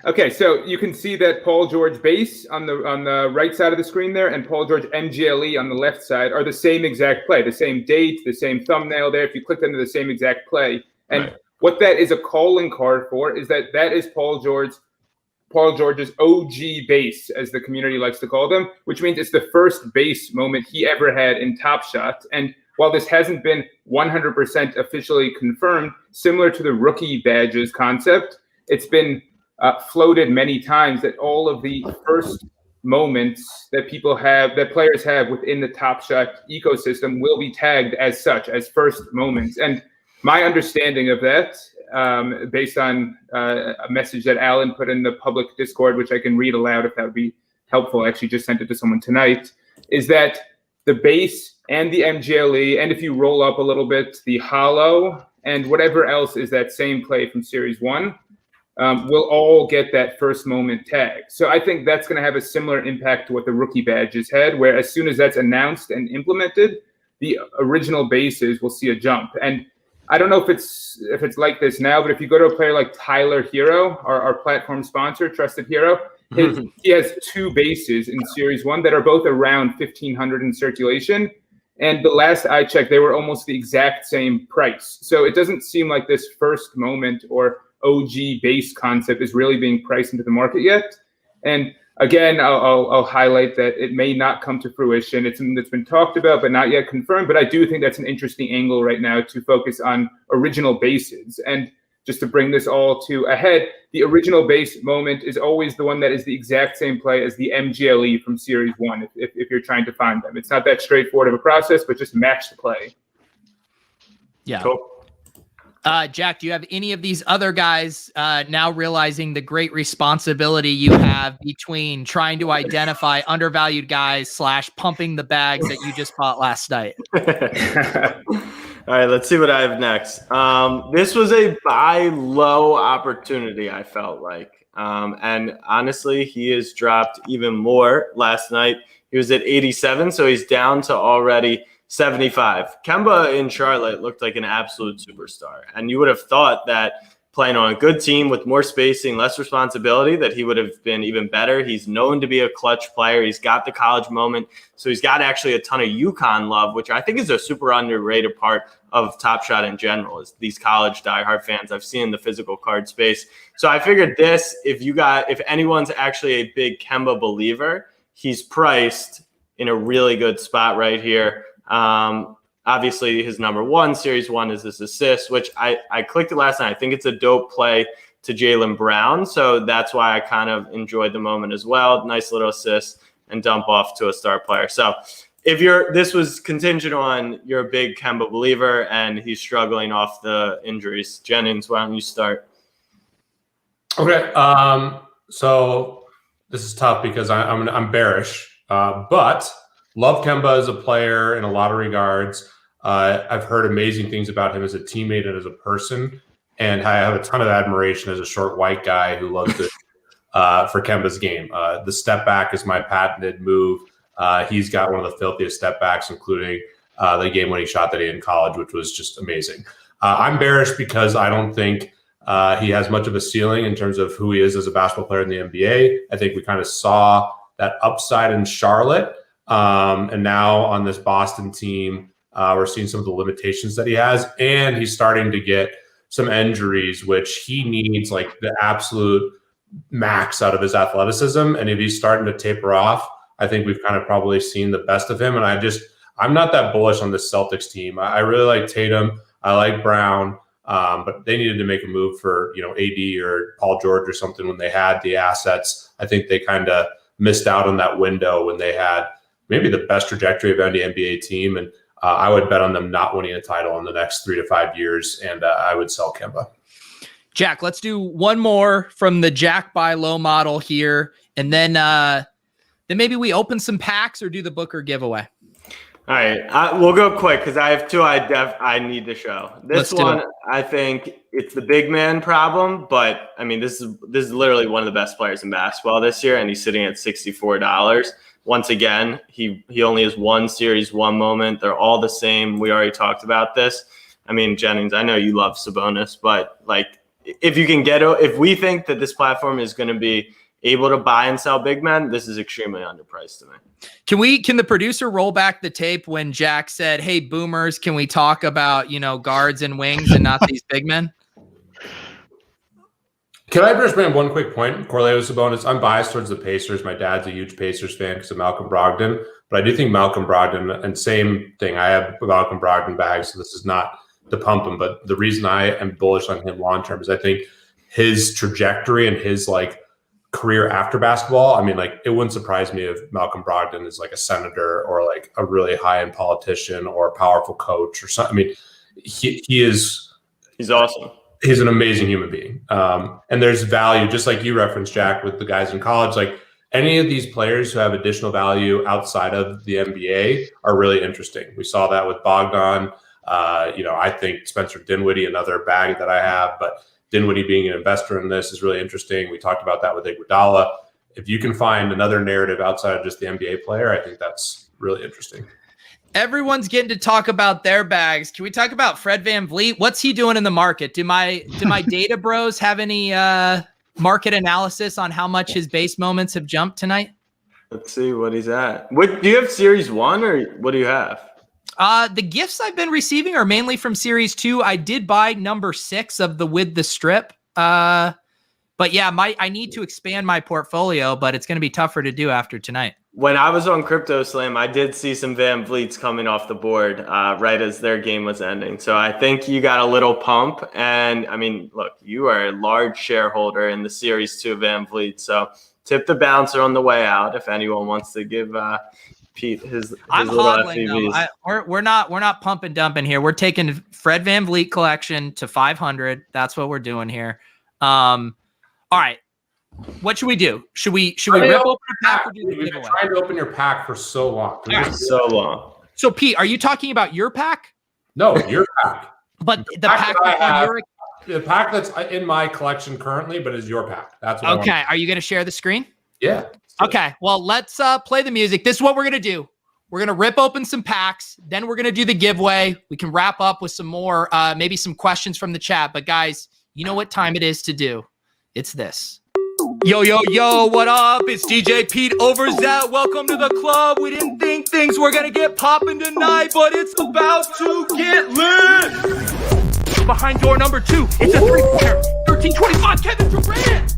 Okay, so you can see that Paul George base on the right side of the screen there, and Paul George NGLE on the left side are the same exact play, the same date, the same thumbnail there. If you click into the same exact play, and what that is a calling card for is that is Paul George's OG base, as the community likes to call them, which means it's the first base moment he ever had in TopShot. And while this hasn't been 100% officially confirmed, similar to the rookie badges concept, it's been floated many times that all of the first moments that players have within the TopShot ecosystem will be tagged as such, as first moments. And my understanding of that, based on a message that Alan put in the public Discord, which I can read aloud if that would be helpful, I actually just sent it to someone tonight, is that the base and the MGLE, and if you roll up a little bit, the Holo and whatever else is that same play from Series 1, will all get that first moment tag. So I think that's going to have a similar impact to what the rookie badges had, where as soon as that's announced and implemented, the original bases will see a jump. And I don't know if it's like this now, but if you go to a player like Tyler Hero, our platform sponsor, Trusted Hero, he has 2 bases in Series 1 that are both around 1,500 in circulation. And the last I checked, they were almost the exact same price. So it doesn't seem like this first moment or OG base concept is really being priced into the market yet. And again, I'll highlight that it may not come to fruition. It's something that's been talked about, but not yet confirmed. But I do think that's an interesting angle right now to focus on original bases. And just to bring this all to a head, the original base moment is always the one that is the exact same play as the MGLE from Series 1, if you're trying to find them. It's not that straightforward of a process, but just match the play. Yeah. Cool. Jack, do you have any of these other guys now realizing the great responsibility you have between trying to identify undervalued guys / pumping the bags that you just bought last night? All right, let's see what I have next. This was a buy low opportunity, I felt like. And honestly, he has dropped even more last night. He was at 87, so he's down to already 75. Kemba in Charlotte looked like an absolute superstar. And you would have thought that playing on a good team with more spacing, less responsibility, that he would have been even better. He's known to be a clutch player. He's got the college moment. So he's got actually a ton of UConn love, which I think is a super underrated part of TopShot in general, is these college diehard fans I've seen in the physical card space. So I figured this, if anyone's actually a big Kemba believer, he's priced in a really good spot right here. Obviously, his number one, Series 1, is this assist, which I clicked it last night. I think it's a dope play to Jaylen Brown, so that's why I kind of enjoyed the moment as well. Nice little assist and dump off to a star player. So if this was contingent on you're a big Kemba believer and he's struggling off the injuries. Jennings, why don't you start? Okay, so this is tough because I'm bearish, but love Kemba as a player in a lot of regards. I've heard amazing things about him as a teammate and as a person, and I have a ton of admiration as a short white guy who loves it for Kemba's game. The step back is my patented move. He's got one of the filthiest step backs, including the game-winning shot that he had in college, which was just amazing. I'm bearish because I don't think he has much of a ceiling in terms of who he is as a basketball player in the NBA. I think we kind of saw that upside in Charlotte. And now on this Boston team, we're seeing some of the limitations that he has, and he's starting to get some injuries, which he needs like the absolute max out of his athleticism. And if he's starting to taper off, I think we've kind of probably seen the best of him. And I'm not that bullish on this Celtics team. I really like Tatum. I like Brown, but they needed to make a move for, AD or Paul George or something when they had the assets. I think they kind of missed out on that window when they had maybe the best trajectory of any NBA team. And I would bet on them not winning a title in the next 3 to 5 years. And I would sell Kemba. Jack, let's do one more from the Jack buy low model here. And then maybe we open some packs or do the Booker giveaway. All right, we'll go quick because I have two I need to show. This one, I think it's the big man problem, but I mean, this is literally one of the best players in basketball this year, and he's sitting at $64. Once again, he only has one Series 1 moment. They're all the same. We already talked about this. I mean, Jennings, I know you love Sabonis, but like if we think that this platform is going to be able to buy and sell big men, this is extremely underpriced to me. Can the producer roll back the tape when Jack said, "Hey, boomers, can we talk about, guards and wings and not these big men?" Can I just bring one quick point? Correlated with Sabonis, I'm biased towards the Pacers. My dad's a huge Pacers fan because of Malcolm Brogdon, but I do think Malcolm Brogdon, and same thing, I have Malcolm Brogdon bags, so this is not to pump him, but the reason I am bullish on him long-term is I think his trajectory and his career after basketball, I mean, it wouldn't surprise me if Malcolm Brogdon is like a senator or like a really high-end politician or a powerful coach or something. I mean, he's awesome. He's an amazing human being. And there's value, just like you referenced, Jack, with the guys in college. Like any of these players who have additional value outside of the NBA are really interesting. We saw that with Bogdan. I think Spencer Dinwiddie, another bag that I have, but Dinwiddie being an investor in this is really interesting. We talked about that with Iguodala. If you can find another narrative outside of just the NBA player, I think that's really interesting. Everyone's getting to talk about their bags. Can we talk about Fred VanVleet? What's he doing in the market? Do my data bros have any market analysis on how much his base moments have jumped tonight? Let's see what he's at. Do you have Series 1 or what do you have? The gifts I've been receiving are mainly from Series 2. I did buy number 6 of the With the Strip, but But yeah, I need to expand my portfolio, but it's going to be tougher to do after tonight. When I was on Crypto Slam, I did see some Van Vliets coming off the board right as their game was ending. So I think you got a little pump. And I mean, look, you are a large shareholder in the Series 2 Van Vliet. So tip the bouncer on the way out if anyone wants to give Pete his I'm little hodling FVVs. though. We're not pump and dumping here. We're taking Fred Van Vliet collection to 500. That's what we're doing here. All right. What should we do? Should we rip open a pack or do the We've been giveaway? trying to open your pack for so long. So long. So Pete, are you talking about your pack? No, your pack. But the pack that I that's on have- your The pack that's in my collection currently, but is your pack. That's what I Okay. want. Are you going to share the screen? Yeah. Okay. Well, let's play the music. This is what we're going to do. We're going to rip open some packs. Then we're going to do the giveaway. We can wrap up with some more, maybe some questions from the chat. But guys, you know what time it is to do. It's this. Yo, yo, yo, what up? It's DJ Pete Overzet. Welcome to the club. We didn't think things were going to get popping tonight, but it's about to get lit. Behind door number 2, it's a 3-pointer. 13-25, Kevin Durant.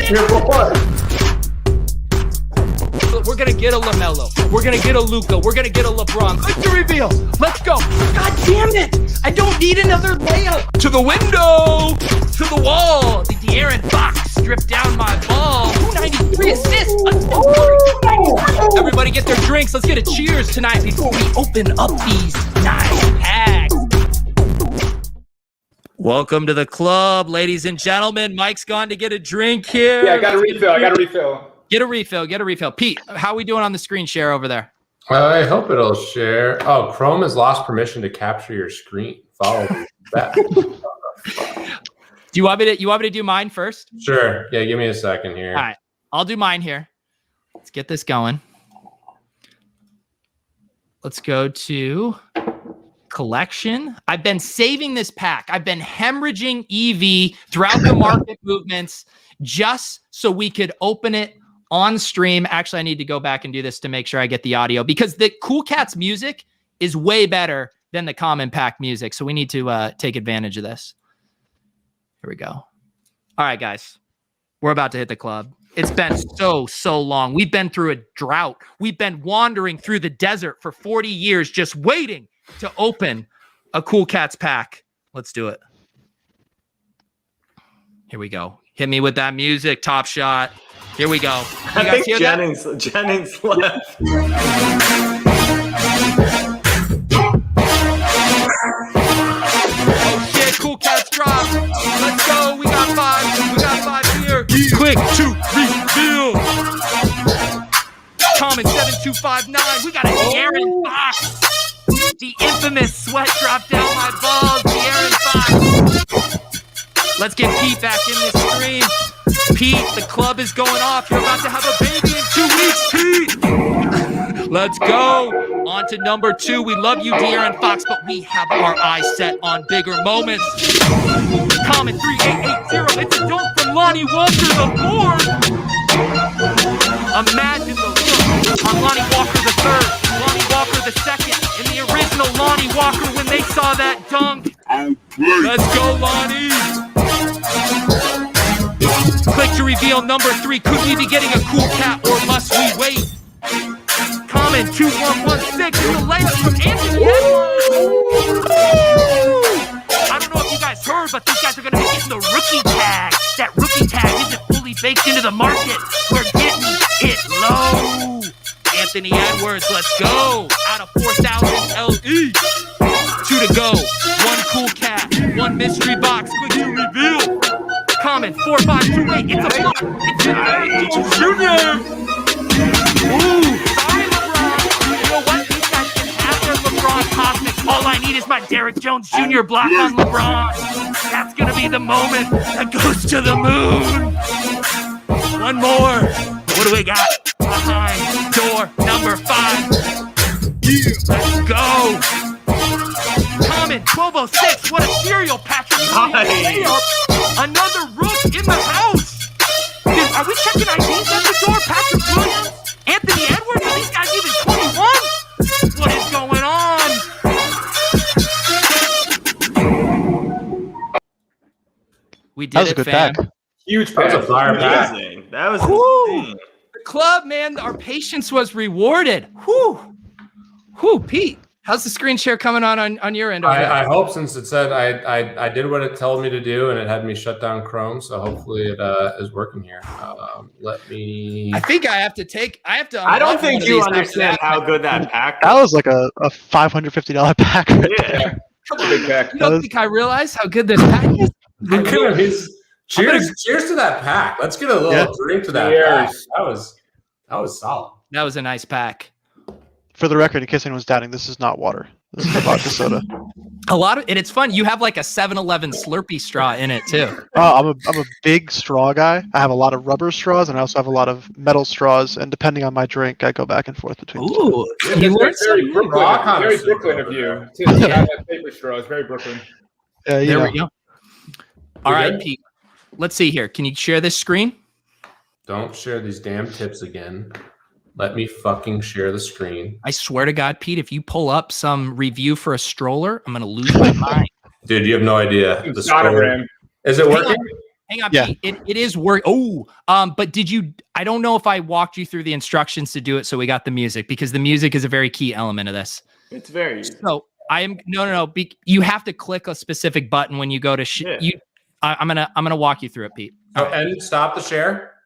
Here for what? We're going to get a LaMelo. We're going to get a Luka. We're going to get a LeBron. Victory reveal. Let's go. God damn it. I don't need another layup. To the window. To the wall. The De'Aaron Fox stripped down my ball. 293 assists. Everybody get their drinks. Let's get a cheers tonight before we open up these 9 packs. Welcome to the club, ladies and gentlemen. Mike's gone to get a drink here. Yeah, I got a refill. Get a refill. Pete, how are we doing on the screen share over there? I hope it'll share. Oh, Chrome has lost permission to capture your screen. Follow that. Do you want me to do mine first? Sure. Yeah, give me a second here. All right. I'll do mine here. Let's get this going. Let's go to collection. I've been saving this pack. I've been hemorrhaging EV throughout the market movements just so we could open it on stream. Actually, I need to go back and do this to make sure I get the audio because the Cool Cats music is way better than the common pack music. So we need to take advantage of this. Here we go. All right, guys, we're about to hit the club. It's been so long. We've been through a drought. We've been wandering through the desert for 40 years, just waiting to open a Cool Cats pack. Let's do it. Here we go. Hit me with that music, Top Shot. Here we go. You I think Jennings left. Oh shit, Cool Cats drop. Let's go. We got 5 here. Click to reveal. Common 7259. We got a De'Aaron Fox. The infamous sweat dropped down my balls. De'Aaron Fox. Let's get Pete back in this stream. Pete, the club is going off. You're about to have a baby in 2 weeks, Pete. Let's go. On to number 2. We love you, De'Aaron Fox, but we have our eyes set on bigger moments. Common 3880. It's a dunk from Lonnie Walker, the board. Imagine the look on Lonnie Walker the third, Lonnie Walker the second, and the original Lonnie Walker when they saw that dunk. Let's go, Lonnie. Click to reveal number 3. Could we be getting a Cool Cat or must we wait? Common 2116 is a layup from Anthony Edwards. I don't know if you guys heard, but these guys are going to be getting the rookie tag. That rookie tag isn't fully baked into the market. We're getting it low. Anthony Edwards, let's go. Out of 4,000 LE. 2 to go. 1 Cool Cat. 1 mystery box. Quick to reveal. Common 4528. It's a block. It's in there. Junior. Ooh. Sorry, LeBron. You know what? These guys can have their LeBron cosmics. All I need is my Derrick Jones Jr. block on LeBron. That's going to be the moment that goes to the moon. 1 more. What do we got? Behind door number 5. Let's go. Common 1206. What a serial, Patrick. Another rook in the house. Dude, are we checking IDs at the door? Patrick Williams? Anthony Edwards? Are these guys even 21? What is going on? We We did That was it, a good fam. pack. Huge That's pack. a fire pack. Amazing. That was Whew. insane. The club, man. Our patience was rewarded. Whew, Pete. How's the screen share coming on your end over there? I hope, since it said I did what it told me to do and it had me shut down Chrome, so hopefully it is working here. Let me. I think I have to. I don't think you understand how good that pack That was. was like a $550 pack. Right Yeah. there. Big pack. You don't think I realize how good this pack is? Cheers to that pack. Let's get a little drink to that pack. That was solid. That was a nice pack. For the record, in case anyone's doubting, this is not water. This is a vodka soda. And it's fun. You have like a 7-Eleven Slurpee straw in it too. I'm a big straw guy. I have a lot of rubber straws, and I also have a lot of metal straws. And depending on my drink, I go back and forth between. Ooh, Yeah, you that's learned very something. Brooklyn. Very Connoisseur Brooklyn of over you. there. To have that paper straw is very Brooklyn. Yeah, you There know. we go. All right, good? Pete. Let's see here. Can you share this screen? Don't share these damn tips again. Let me fucking share the screen. I swear to God, Pete, if you pull up some review for a stroller, I'm gonna lose my mind. Dude, you have no idea. The stroller. Sonogram. Is it working? Hang on, Yeah. Pete. It is work. Oh, but did you? I don't know if I walked you through the instructions to do it, so we got the music, because the music is a very key element of this. It's very easy. So I am no. You have to click a specific button when you go to I'm gonna walk you through it, Pete. Oh, and stop the share.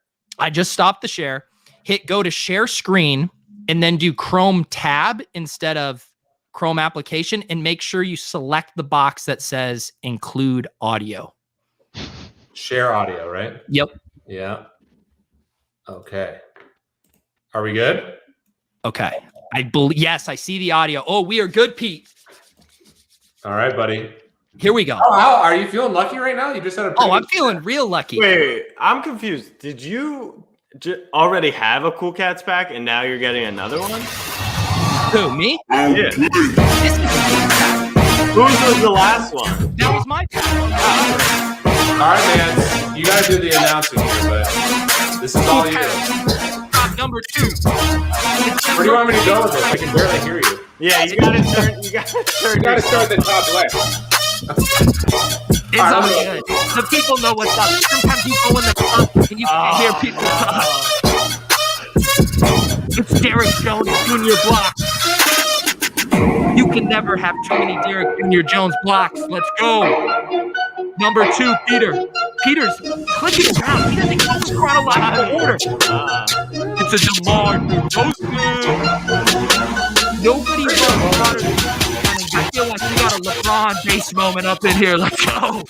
I just stopped the share. Hit go to share screen, and then do Chrome tab instead of Chrome application, and make sure you select the box that says include audio. Share audio, right? Yep. Yeah. Okay. Are we good? Okay. Yes, I see the audio. Oh, we are good, Pete. All right, buddy. Here we go. Oh, how are you feeling lucky right now? You just had a. Oh, I'm feeling real lucky. Wait, I'm confused. Did you already have a Cool Cats pack and now you're getting another one? Who, me? Yeah. This is a pack. Whose was the last one? That was my pack. All right, man. You gotta do the announcing here, but this is all you. Top number 2. Where do you want me to go with this? I can barely hear you. Yeah, you gotta turn. You gotta start at the top left. It's all good. The people know what's up. Sometimes you go in the club and you can't hear people talk. It's Derek Jones Jr. blocks. You can never have too many Derek Jr. Jones blocks. Let's go. Number 2, Peter. Peter's clicking down. He doesn't go in chronological order. It's a DeMar DeRozan. Nobody wants water. I feel like we got a LeBron base moment up in here. Let's go.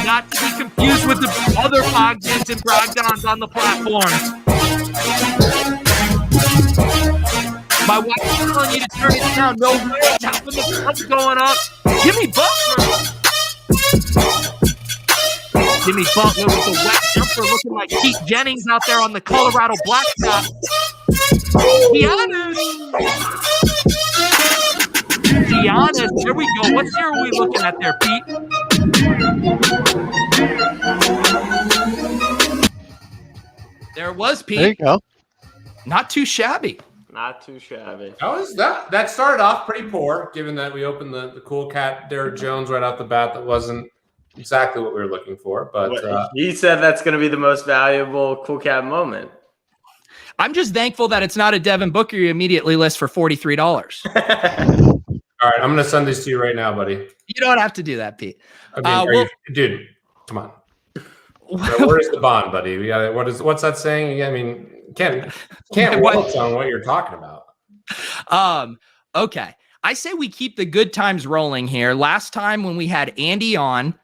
Not to be confused with the other Bogdans and Brogdons on the platform. My wife is telling you to turn it down. No way. Top of the club's going up. Jimmy Butler. Jimmy Butler with the wet jumper looking like Keith Jennings out there on the Colorado blacktop. Giannis, there we go. What tier are we looking at there, Pete? There it was, Pete. There you go. Not too shabby. Not too shabby. That started off pretty poor, given that we opened the Cool Cat Derek Jones right off the bat. That wasn't exactly what we were looking for, but he said that's going to be the most valuable Cool Cat moment. I'm just thankful that it's not a Devin Booker you immediately list for $43. All right, I'm going to send these to you right now, buddy. You don't have to do that, Pete. I mean, dude, come on. Where's the bond, buddy? We got what's that saying? I mean, can't waltz on what you're talking about. Okay. I say we keep the good times rolling here. Last time when we had Andy on,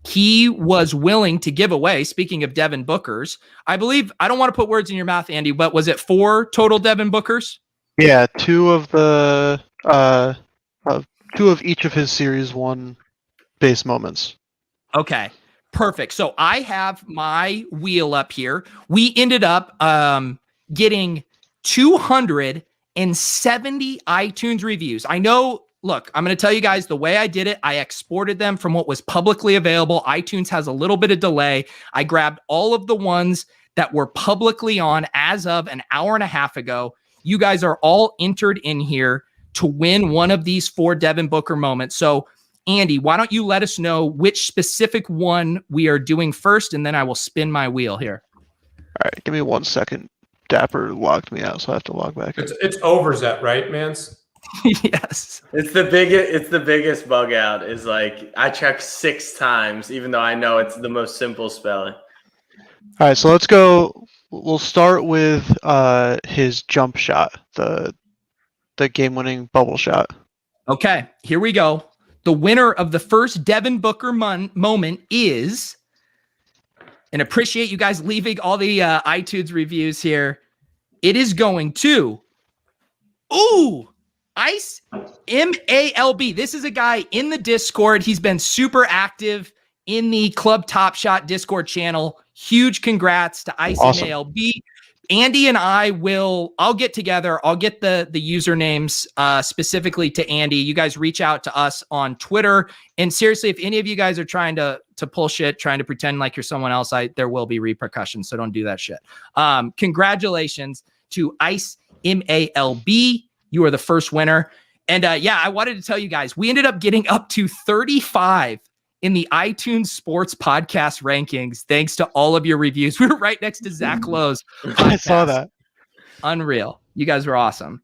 he was willing to give away, speaking of Devin Bookers, I believe, I don't want to put words in your mouth, Andy, but was it 4 total Devin Bookers? Yeah, 2 of the 2 of each of his series 1 base moments. Okay, perfect. So I have my wheel up here. We ended up getting 270 iTunes reviews. I know, look, I'm going to tell you guys the way I did it. I exported them from what was publicly available. iTunes has a little bit of delay. I grabbed all of the ones that were publicly on as of an hour and a half ago. You guys are all entered in here to win one of these 4 Devin Booker moments. So, Andy, why don't you let us know which specific one we are doing first, and then I will spin my wheel here. All right, give me 1 second. Dapper logged me out, so I have to log back in. It's Overzet, right, Mance? Yes. It's the biggest bug out is like I checked 6 times, even though I know it's the most simple spelling. All right, so let's go. We'll start with his jump shot, the game-winning bubble shot. Okay, here we go. The winner of the first Devin Booker moment is, and appreciate you guys leaving all the iTunes reviews here. It is going to, Ice MALB. This is a guy in the Discord. He's been super active in the Club Top Shot Discord channel. Huge congrats to Ice MALB. Andy and I'll get together. I'll get the usernames specifically to Andy. You guys reach out to us on Twitter. And seriously, if any of you guys are trying to pull shit, trying to pretend like you're someone else, there will be repercussions. So don't do that shit. Congratulations to Ice MALB. You are the first winner. And I wanted to tell you guys, we ended up getting up to 35 in the iTunes Sports Podcast rankings, thanks to all of your reviews. We were right next to Zach Lowe's podcast. I saw that. Unreal. You guys were awesome.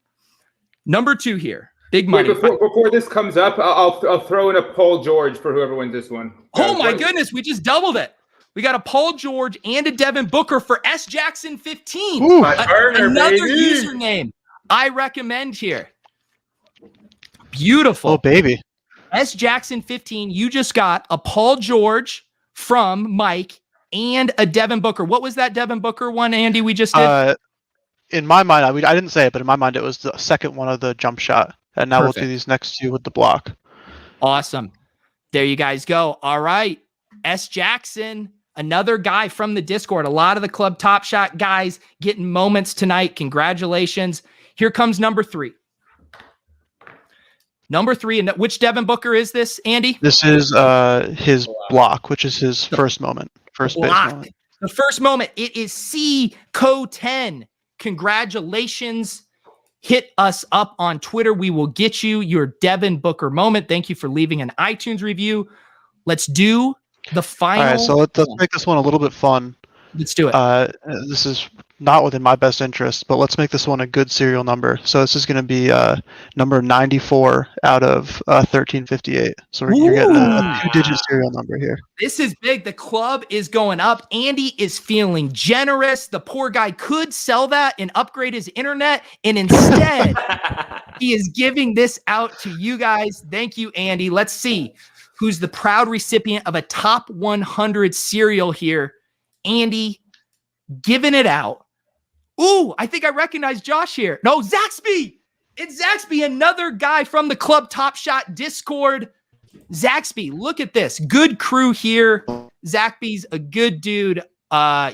Number 2 here. Big money. Wait, before this comes up, I'll throw in a Paul George for whoever wins this one. Oh my goodness, we just doubled it. We got a Paul George and a Devin Booker for S Jackson 15. Ooh. Another username I recommend here. Beautiful. Oh, baby. S Jackson 15, you just got a Paul George from Mike and a Devin Booker. What was that Devin Booker one, Andy, we just did? In my mind, I didn't say it, but in my mind, it was the second one of the jump shot. And now Perfect. We'll do these next 2 with the block. Awesome. There you guys go. All right. S Jackson, another guy from the Discord. A lot of the Club Top Shot guys getting moments tonight. Congratulations. Here comes number 3. Number 3, and which Devin Booker is this, Andy? This is his block, which is his first moment, first base moment. The first moment. It is C-Co10. Congratulations. Hit us up on Twitter. We will get you your Devin Booker moment. Thank you for leaving an iTunes review. Let's do the final. All right, so let's make this one a little bit fun. Let's do it. This is not within my best interest, but let's make this one a good serial number. So this is going to be number 94 out of 1358. So you're getting a 2-digit serial number here. This is big. The club is going up. Andy is feeling generous. The poor guy could sell that and upgrade his internet, and instead he is giving this out to you guys. Thank you, Andy. Let's see who's the proud recipient of a top 100 serial here. Andy giving it out. Ooh, I think I recognize Josh here. No, Zaxby. It's Zaxby, another guy from the Club Top Shot Discord. Zaxby, look at this. Good crew here. Zaxby's a good dude.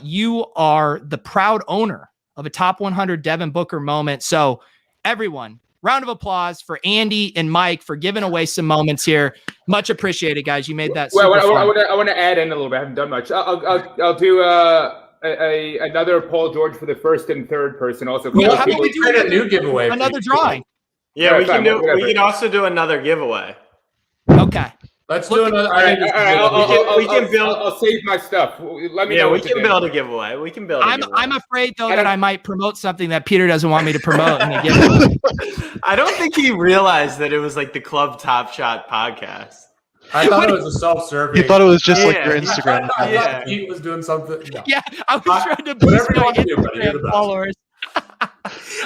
You are the proud owner of a top 100 Devin Booker moment. So everyone, round of applause for Andy and Mike for giving away some moments here. Much appreciated, guys. You made that super fun. I want to add in a little bit. I haven't done much. I'll do another Paul George for the first and third person. Also, How about we do a new giveaway? another drawing? Yeah, we fine, can whatever. we can also do another giveaway. Okay. Let's do another. I think this is good. I'll save my stuff. Let me Yeah, know. we can build a giveaway. We can build. I'm afraid though that I might promote something that Peter doesn't want me to promote in the giveaway. I don't think he realized that it was like the Club Top Shot podcast. I thought it was a self-serving. You thought it was just like Yeah. your Instagram. I Yeah. thought Pete was doing something. No. Yeah, I was trying to boost Whatever you my want to do, buddy. You're the Instagram best. followers.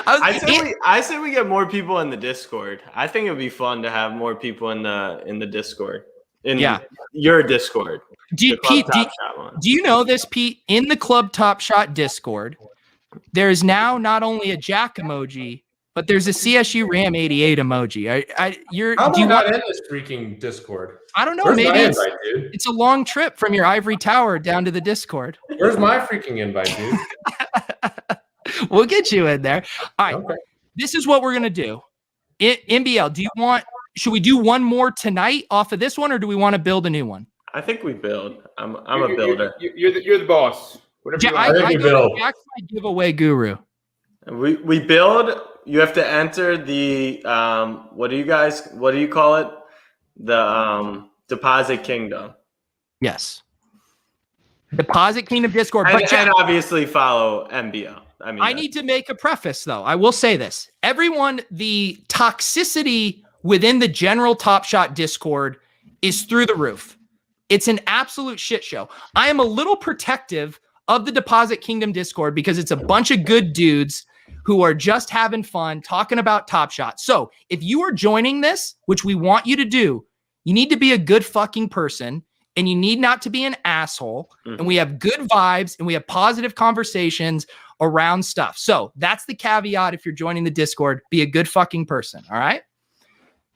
I said we get more people in the Discord. I think it'd be fun to have more people in the Discord. Your Discord. Pete, do you know this, Pete? In the Club Top Shot Discord, there's now not only a Jack emoji, but there's a CSU Ram 88 emoji. How am I not in this freaking Discord? I don't know. Where's Maybe my invite, dude? it's a long trip from your ivory tower down to the Discord. Where's my freaking invite, dude? We'll get you in there. All right. Okay. This is what we're going to do. NBL, should we do one more tonight off of this one, or do we want to build a new one? I think we build. I'm a builder. You're the boss. Whatever you want. I go, Jack's my giveaway guru. We build. you have to enter the what do you call it? The Deposit Kingdom. Yes. Deposit Kingdom Discord. And, But Jack, and obviously follow MBL. I need to make a preface, though. I will say this. Everyone, the toxicity within the general TopShot Discord is through the roof. It's an absolute shit show. I am a little protective of the Deposit Kingdom Discord because it's a bunch of good dudes who are just having fun talking about TopShot. So if you are joining this, which we want you to do, you need to be a good fucking person and you need not to be an asshole. And we have good vibes and we have positive conversations around stuff. So that's the caveat. If you're joining the Discord, be a good fucking person. All right.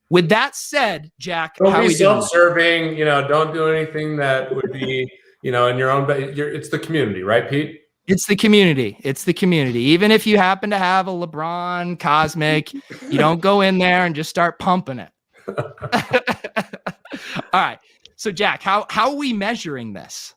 With that said, Jack, Don't how be we doing? self-serving. Don't do anything that would be, in your own. It's the community, right, Pete? It's the community. It's the community. Even if you happen to have a LeBron Cosmic, you don't go in there and just start pumping it. All right. So Jack, how are we measuring this?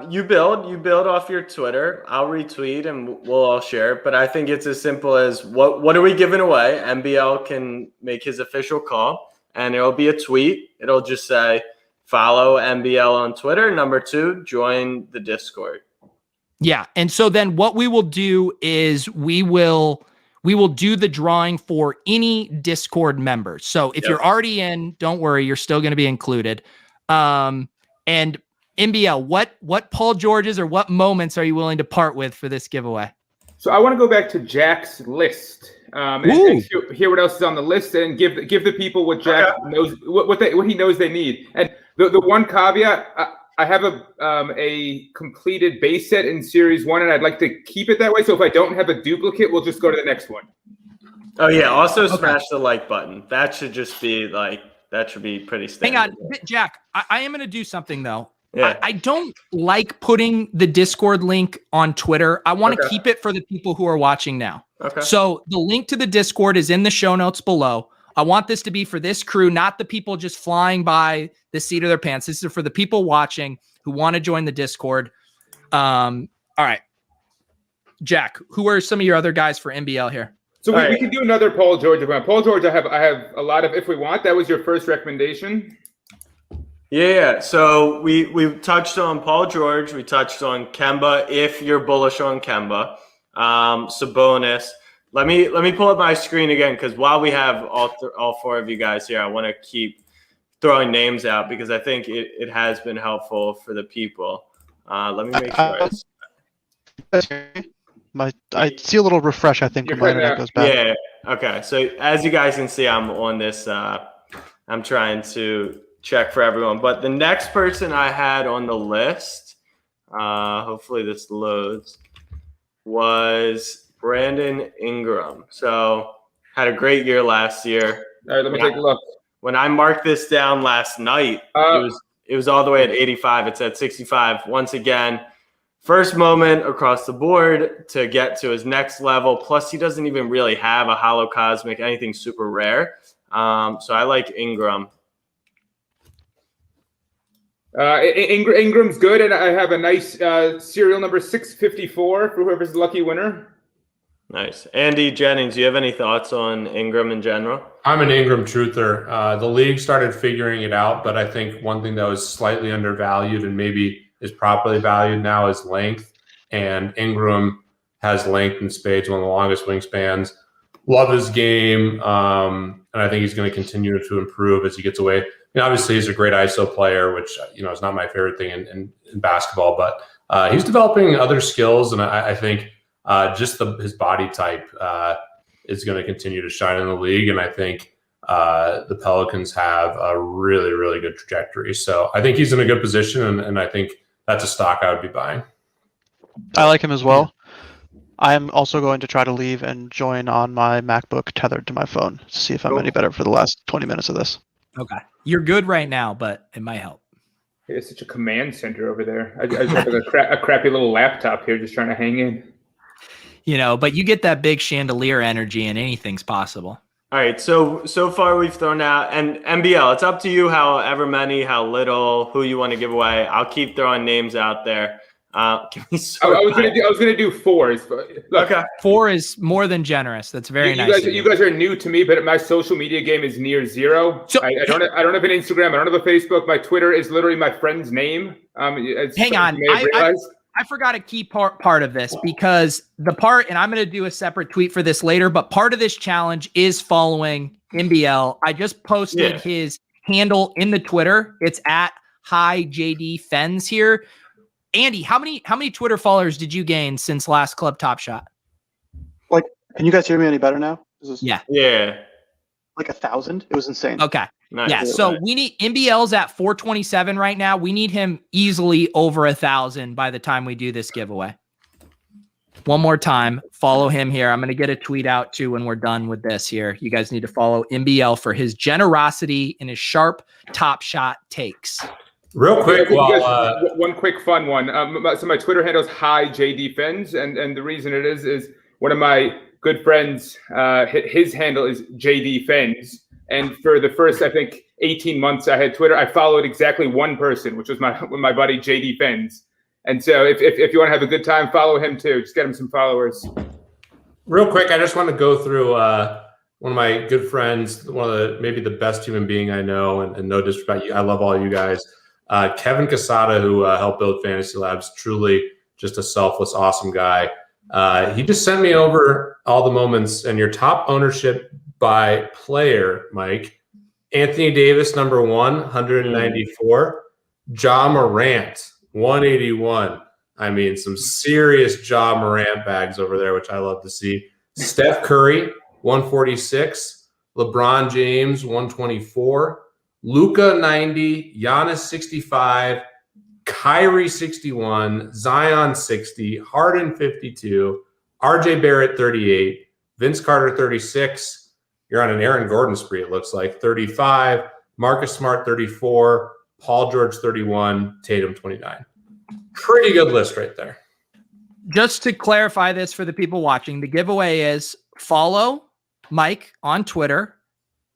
You build off your Twitter. I'll retweet and we'll all share it. But I think it's as simple as what are we giving away? MBL can make his official call and it'll be a tweet. It'll just say follow MBL on Twitter. Number 2, join the Discord. Yeah. And so then what we will do is we will do the drawing for any Discord members. So if you're already in, don't worry, you're still going to be included. And MBL, what Paul Georges or what moments are you willing to part with for this giveaway? So I want to go back to Jack's list and hear what else is on the list and give the people what Jack knows, what he knows they need. And the one caveat, I have a completed base set in Series 1, and I'd like to keep it that way. So if I don't have a duplicate, we'll just go to the next one. Oh yeah, also smash the like button. That should just be that should be pretty standard. Hang on, Jack. I am going to do something though. Yeah. I don't like putting the Discord link on Twitter. I want to keep it for the people who are watching now. Okay. So the link to the Discord is in the show notes below. I want this to be for this crew, not the people just flying by the seat of their pants. This is for the people watching who want to join the Discord. All right. Jack, who are some of your other guys for MBL here? So we can do another Paul George event. Paul George, I have a lot of if we want. That was your first recommendation. Yeah. So we touched on Paul George. We touched on Kemba. If you're bullish on Kemba, Sabonis. Let me pull up my screen again because while we have all 4 of you guys here, I want to keep throwing names out because I think it has been helpful for the people. Let me make sure. I see a little refresh. I think when my internet goes back. Yeah. Okay. So as you guys can see, I'm on this. I'm trying to check for everyone. But the next person I had on the list, hopefully this loads, was Brandon Ingram. So had a great year last year. All right, let me take a look. When I marked this down last night, it was all the way at 85. It's at 65. Once again, first moment across the board to get to his next level. Plus, he doesn't even really have a Holo Cosmic, anything super rare. So I like Ingram. Ingram's good, and I have a nice serial number 654 for whoever's the lucky winner. Nice. Andy Jennings, do you have any thoughts on Ingram in general? I'm an Ingram truther. The league started figuring it out, but I think one thing that was slightly undervalued and maybe is properly valued now is length. And Ingram has length in spades, one of the longest wingspans. Love his game, and I think he's going to continue to improve as he gets away. Obviously, he's a great ISO player, which is not my favorite thing in basketball, but he's developing other skills, and I think just his body type is going to continue to shine in the league, and I think the Pelicans have a really, really good trajectory. So I think he's in a good position, and I think that's a stock I would be buying. I like him as well. I'm also going to try to leave and join on my MacBook tethered to my phone to see if I'm any better for the last 20 minutes of this. Okay. You're good right now, but it might help. It's such a command center over there. I just have a crappy little laptop here just trying to hang in. But you get that big chandelier energy and anything's possible. All right. So far we've thrown out, and MBL, it's up to you however many, how little, who you want to give away. I'll keep throwing names out there. Give me I was gonna do 4s. But look, Okay. 4 is more than generous. That's very nice. You guys are new to me, but my social media game is near zero. So- I don't have an Instagram. I don't have a Facebook. My Twitter is literally my friend's name. Hang on. You may have realized. I forgot a key part of this, because the part, and I'm going to do a separate tweet for this later, but part of this challenge is following MBL. I just posted his handle in the Twitter. It's at Hi JD Fens here. Andy, how many Twitter followers did you gain since last Club Top Shot? Like, can you guys hear me any better now? Yeah. Like 1,000. It was insane. Okay. Nice. Yeah. So we need MBL's at 427 right now. We need him easily over 1,000 by the time we do this giveaway. One more time, follow him here. I'm going to get a tweet out too when we're done with this here. You guys need to follow MBL for his generosity and his sharp Top Shot takes. Real quick, one quick fun one. So my Twitter handle is Hi JD Fens, and the reason it is one of my good friends. His handle is JD Fens, and for the first, I think, 18 months I had Twitter, I followed exactly one person, which was my buddy JD Fens. And so if you want to have a good time, follow him too. Just get him some followers. real quick, I just want to go through one of my good friends, maybe the best human being I know, and no disrespect, I love all you guys. Kevin Casada, who helped build Fantasy Labs, truly just a selfless, awesome guy. He just sent me over all the moments and your top ownership by player, Mike. Anthony Davis, number 1, 194. Ja Morant, 181. I mean, some serious Ja Morant bags over there, which I love to see. Steph Curry, 146. LeBron James, 124. Luka, 90. Giannis, 65. Kyrie, 61. Zion, 60. Harden, 52. RJ Barrett, 38. Vince Carter, 36. You're on an Aaron Gordon spree, it looks like. 35. Marcus Smart, 34. Paul George, 31. Tatum, 29. Pretty good list right there. Just to clarify this for the people watching, the giveaway is follow Mike on Twitter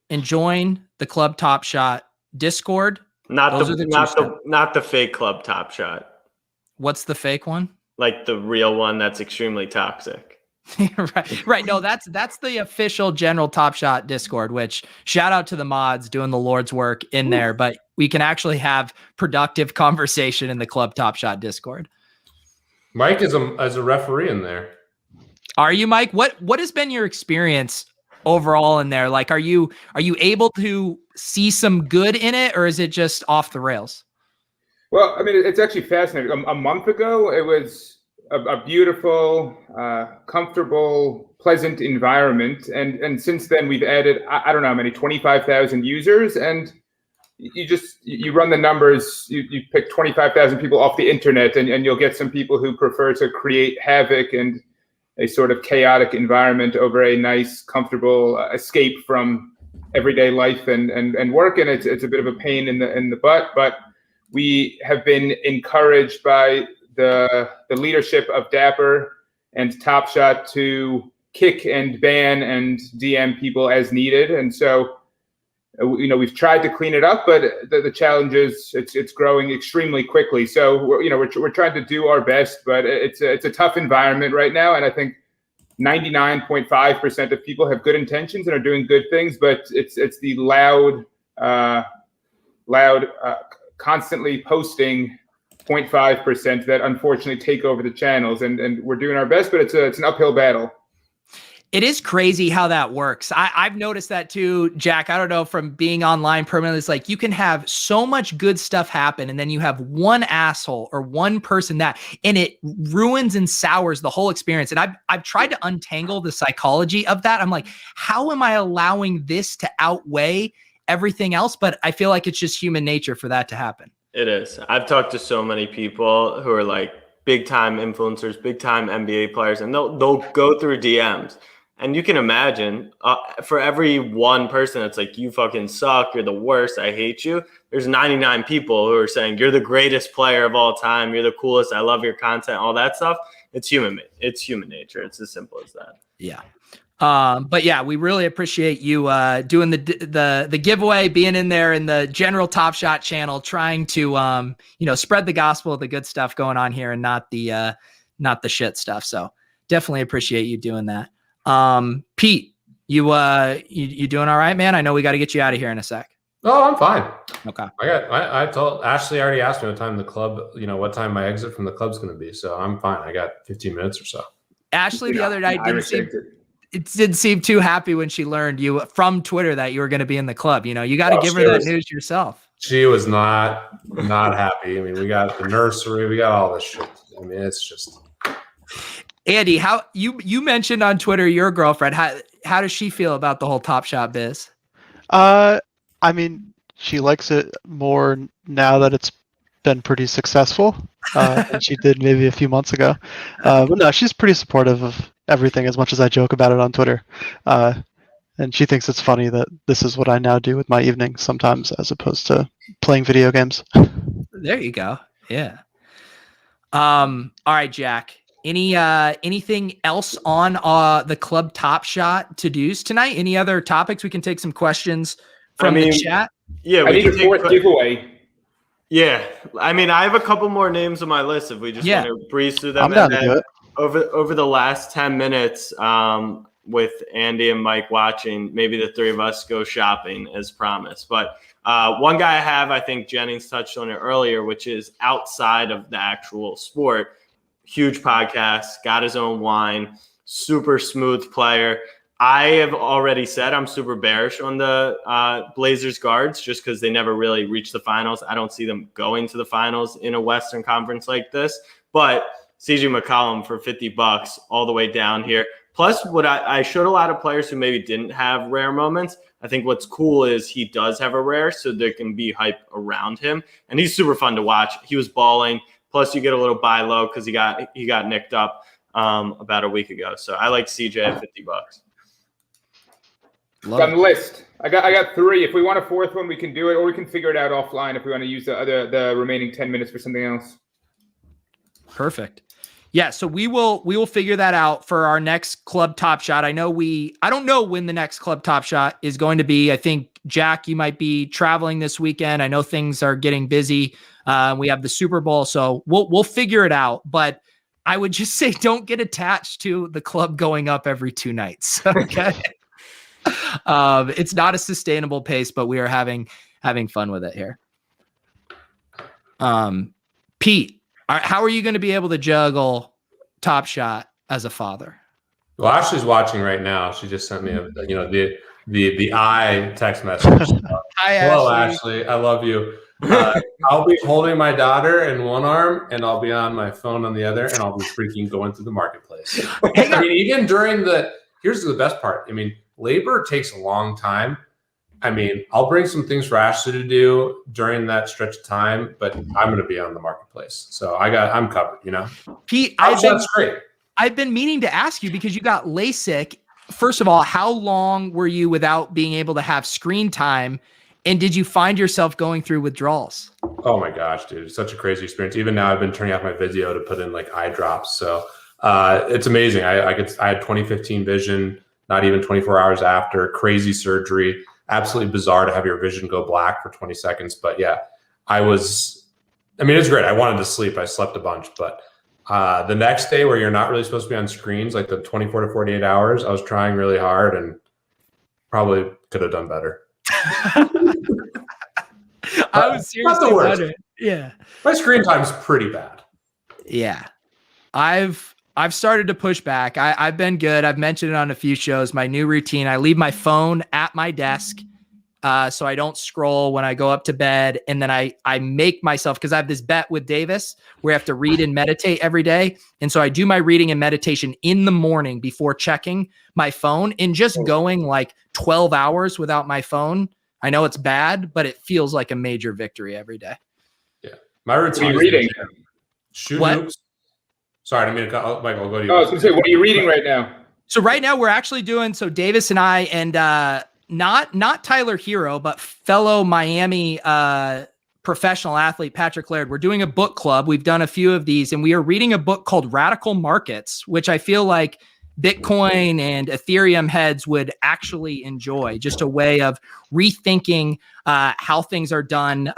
and join the Club Top Shot Discord. Not the fake Club Top Shot. What's the fake one? Like the real one that's extremely toxic. Right. No, that's the official general Top Shot Discord, which shout out to the mods doing the Lord's work in there, but we can actually have productive conversation in the Club Top Shot Discord. Mike is a referee in there. Are you, Mike? What has been your experience overall in there? Like, are you able to see some good in it, or is it just off the rails? Well, I mean, it's actually fascinating. A month ago, it was a beautiful, comfortable, pleasant environment. And since then, we've added, I don't know how many, 25,000 users. And you run the numbers, you pick 25,000 people off the internet, and you'll get some people who prefer to create havoc and a sort of chaotic environment over a nice, comfortable escape from everyday life and work. And it's a bit of a pain in the butt, but we have been encouraged by the leadership of Dapper and Top Shot to kick and ban and DM people as needed. And so, we've tried to clean it up, but the challenge is it's growing extremely quickly. So we're trying to do our best, but it's a tough environment right now. And I think 99.5% of people have good intentions and are doing good things, but it's the loud, constantly posting 0.5% that unfortunately take over the channels, and we're doing our best, but it's an uphill battle. It is crazy how that works. I've noticed that too, Jack. I don't know, from being online permanently, it's like you can have so much good stuff happen, and then you have one asshole or one person and it ruins and sours the whole experience. And I've tried to untangle the psychology of that. I'm like, how am I allowing this to outweigh everything else? But I feel like it's just human nature for that to happen. It is. I've talked to so many people who are like big time influencers, big time NBA players, and they'll go through DMs. And you can imagine for every one person that's like, you fucking suck, you're the worst, I hate you, there's 99 people who are saying you're the greatest player of all time, you're the coolest, I love your content, all that stuff. It's human nature. It's as simple as that. Yeah. But yeah, we really appreciate you doing the giveaway, being in there in the general Top Shot channel, trying to spread the gospel of the good stuff going on here and not the shit stuff. So definitely appreciate you doing that. Pete, you doing all right, man? I know we got to get you out of here in a sec. Oh, I'm fine. Okay. I told Ashley already asked me what time the club, what time my exit from the club's going to be. So I'm fine. I got 15 minutes or so. Ashley the other night didn't seem too happy when she learned you from Twitter that you were going to be in the club. You got to give her that news yourself. She was not happy. I mean, we got the nursery, we got all this shit. I mean, it's just. Andy, how you mentioned on Twitter your girlfriend. How does she feel about the whole Top Shot biz? I mean, she likes it more now that it's been pretty successful than she did maybe a few months ago. But no, she's pretty supportive of everything as much as I joke about it on Twitter. And she thinks it's funny that this is what I now do with my evenings sometimes as opposed to playing video games. There you go. Yeah. All right, Jack. Anything else on the club Top Shot to-dos tonight? Any other topics? We can take some questions from the chat. Yeah, I need a fourth giveaway. Yeah, I mean, I have a couple more names on my list if we just want to breeze through them. I'm down to do it. Over the last 10 minutes, with Andy and Mike watching, maybe the three of us go shopping as promised. But one guy I think Jennings touched on it earlier, which is outside of the actual sport. Huge podcast, got his own wine, super smooth player. I have already said I'm super bearish on the Blazers guards just because they never really reached the finals. I don't see them going to the finals in a Western Conference like this. But CJ McCollum for $50 all the way down here. Plus, what I showed a lot of players who maybe didn't have rare moments. I think what's cool is he does have a rare, so there can be hype around him. And he's super fun to watch. He was balling. Plus, you get a little buy low because he got nicked up about a week ago. So I like CJ at $50. It's on the list. I got three. If we want a fourth one, we can do it, or we can figure it out offline if we want to use the remaining 10 minutes for something else. Perfect. Yeah, so we will figure that out for our next club Top Shot. I don't know when the next club Top Shot is going to be. I think Jack, you might be traveling this weekend. I know things are getting busy. We have the Super Bowl, so we'll figure it out. But I would just say don't get attached to the club going up every 2 nights. Okay. It's not a sustainable pace, but we are having fun with it here. Pete, how are you going to be able to juggle Top Shot as a father? Well, Ashley's watching right now. She just sent me the I text message. Hi, Hello, Ashley. Ashley. I love you. I'll be holding my daughter in one arm, and I'll be on my phone on the other, and I'll be freaking going through the marketplace. I mean, even during here's the best part. I mean, labor takes a long time. I mean, I'll bring some things for Ashley to do during that stretch of time, but I'm going to be on the marketplace. So I'm covered, Pete, that's great. I've been meaning to ask you because you got LASIK. First of all, how long were you without being able to have screen time? And did you find yourself going through withdrawals? Oh my gosh, dude. It's such a crazy experience. Even now I've been turning off my video to put in like eye drops. So it's amazing. I had 20/15 vision, not even 24 hours after, crazy surgery. Absolutely bizarre to have your vision go black for 20 seconds. But yeah, it's great. I wanted to sleep. I slept a bunch, but the next day where you're not really supposed to be on screens, like the 24 to 48 hours, I was trying really hard and probably could have done better. I was seriously wondering. Yeah. My screen time's pretty bad. Yeah. I've started to push back. I've been good. I've mentioned it on a few shows. My new routine, I leave my phone at my desk so I don't scroll when I go up to bed. And then I make myself, because I have this bet with Davis where I have to read and meditate every day. And so I do my reading and meditation in the morning before checking my phone, and just going like 12 hours without my phone. I know it's bad, but it feels like a major victory every day. Yeah. My routine is reading. Shoot What? hoops. Sorry, I mean, Michael, I'll go to you. Oh, I was going to say, what are you reading right now? So right now we're actually doing, so Davis and I, and not Tyler Hero, but fellow Miami professional athlete Patrick Laird, we're doing a book club. We've done a few of these, and we are reading a book called Radical Markets, which I feel like Bitcoin and Ethereum heads would actually enjoy. Just a way of rethinking how things are done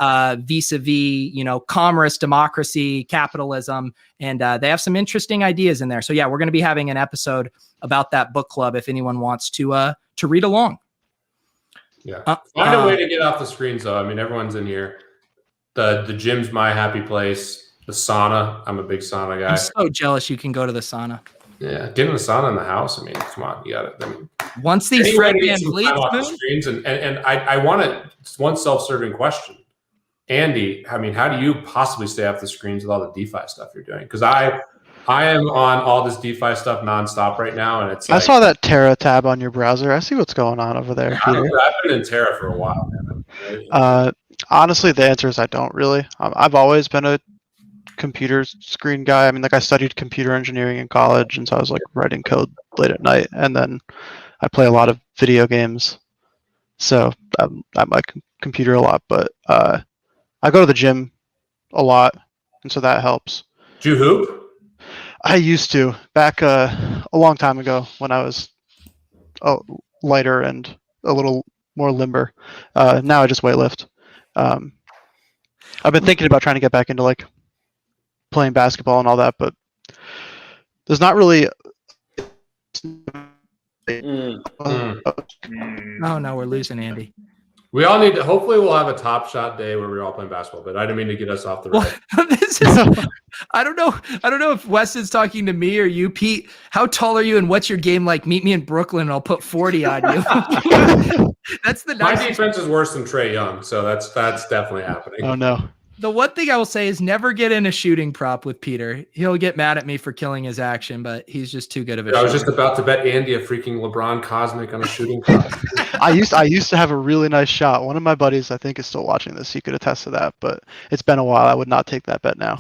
vis-a-vis, commerce, democracy, capitalism, and they have some interesting ideas in there. So yeah, we're going to be having an episode about that book club if anyone wants to read along. Yeah, find a way to get off the screens though. I mean, everyone's in here. The gym's my happy place. The sauna, I'm a big sauna guy. I'm so jealous you can go to the sauna. Yeah, getting the sauna in the house. I mean, come on, you got it. I mean, once these Fred Van Vliet screens, and I want to one self-serving question, Andy. I mean, how do you possibly stay off the screens with all the DeFi stuff you're doing? Because I am on all this DeFi stuff nonstop right now, and it's. I saw that Terra tab on your browser. I see what's going on over there. I've been in Terra for a while, man. Honestly, the answer is I don't really. I've always been a computer screen guy. I mean, like I studied computer engineering in college, and so I was like writing code late at night, and then I play a lot of video games, so I'm like computer a lot. But I go to the gym a lot, and so that helps. Do you hoop? I used to back a long time ago when I was lighter and a little more limber. Now I just weightlift. I've been thinking about trying to get back into like playing basketball and all that, but there's not really. Oh no, we're losing Andy. We all need to. Hopefully, we'll have a Top Shot day where we're all playing basketball. But I didn't mean to get us off the road. I don't know if Weston's talking to me or you, Pete. How tall are you, and what's your game like? Meet me in Brooklyn, and I'll put 40 on you. That's the my defense is worse than Trae Young, so that's definitely happening. Oh no. The one thing I will say is never get in a shooting prop with Peter. He'll get mad at me for killing his action, but he's just too good of a shooter. I was just about to bet Andy a freaking LeBron Cosmic on a shooting prop. I used to have a really nice shot. One of my buddies, I think, is still watching this. He could attest to that, but it's been a while. I would not take that bet now.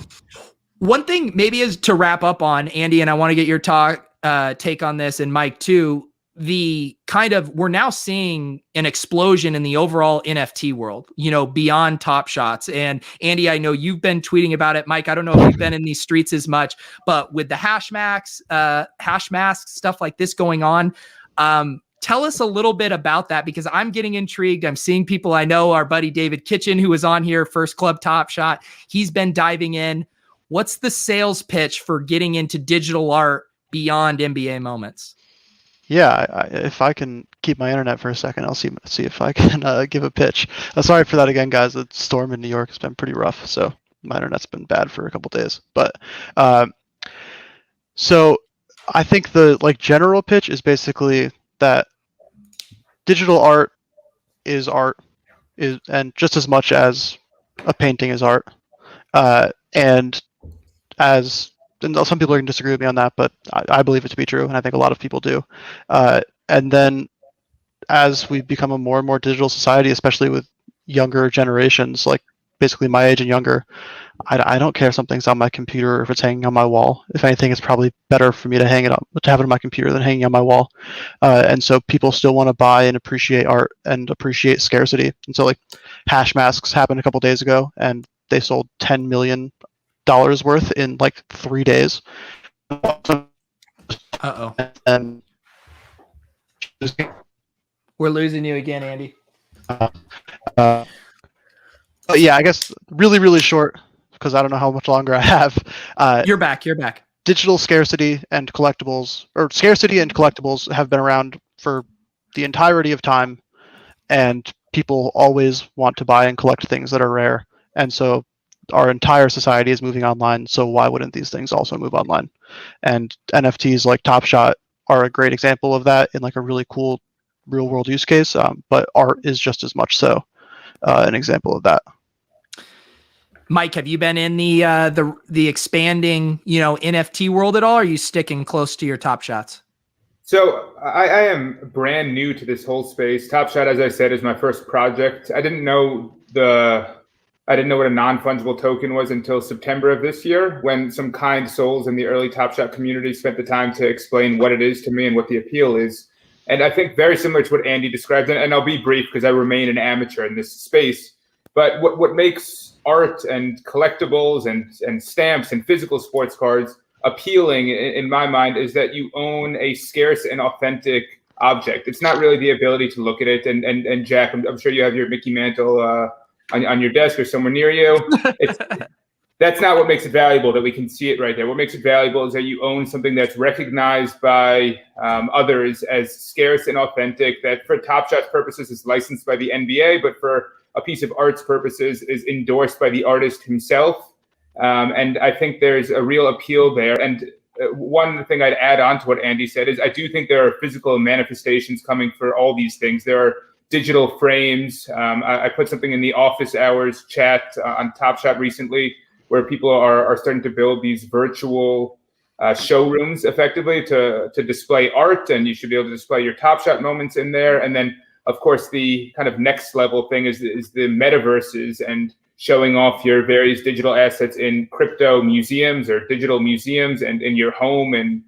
One thing maybe is to wrap up on, Andy, and I want to get your take on this, and Mike too. We're now seeing an explosion in the overall NFT world, beyond Top Shots. And Andy, I know you've been tweeting about it. Mike, I don't know if you've been in these streets as much, but with the hash masks, stuff like this going on, tell us a little bit about that, because I'm getting intrigued. I'm seeing people I know, our buddy David Kitchen, who was on here, First Club Top Shot. He's been diving in. What's the sales pitch for getting into digital art beyond NBA moments? Yeah, if I can keep my internet for a second, I'll see if I can give a pitch. Sorry for that again, guys. The storm in New York has been pretty rough, so my internet's been bad for a couple days. But so I think the general pitch is basically that digital art is art, and just as much as a painting is art, and some people are going to disagree with me on that, but I believe it to be true, and I think a lot of people do. And then as we become a more and more digital society, especially with younger generations, like basically my age and younger, I don't care if something's on my computer or if it's hanging on my wall. If anything, it's probably better for me to have it on my computer than hanging on my wall. And so people still want to buy and appreciate art and appreciate scarcity. And so hash masks happened a couple days ago, and they sold $10 million worth in 3 days. And we're losing you again, Andy. Yeah, I guess really, really short, because I don't know how much longer I have. You're back. Digital scarcity and collectibles have been around for the entirety of time, and people always want to buy and collect things that are rare. And so our entire society is moving online, so why wouldn't these things also move online? And NFTs like Top Shot are a great example of that in a really cool real world use case, but art is just as much so an example of that. Mike, have you been in the expanding NFT world at all? Or are you sticking close to your Top Shots? So I am brand new to this whole space. Top Shot, as I said, is my first project. I didn't know what a non-fungible token was until September of this year, when some kind souls in the early Top Shot community spent the time to explain what it is to me and what the appeal is. And I think very similar to what Andy described, and I'll be brief because I remain an amateur in this space, but what makes art and collectibles and stamps and physical sports cards appealing in my mind is that you own a scarce and authentic object. It's not really the ability to look at it. And Jack, I'm sure you have your Mickey Mantle on your desk or somewhere near you. That's not what makes it valuable, that we can see it right there. What makes it valuable is that you own something that's recognized by others as scarce and authentic, that for TopShot's purposes is licensed by the NBA, but for a piece of art's purposes is endorsed by the artist himself. And I think there's a real appeal there. And one thing I'd add on to what Andy said is I do think there are physical manifestations coming for all these things. There are digital frames. I put something in the office hours chat on TopShot recently where people are starting to build these virtual showrooms effectively to display art, and you should be able to display your TopShot moments in there. And then, of course, the kind of next level thing is the metaverses and showing off your various digital assets in crypto museums or digital museums and in your home and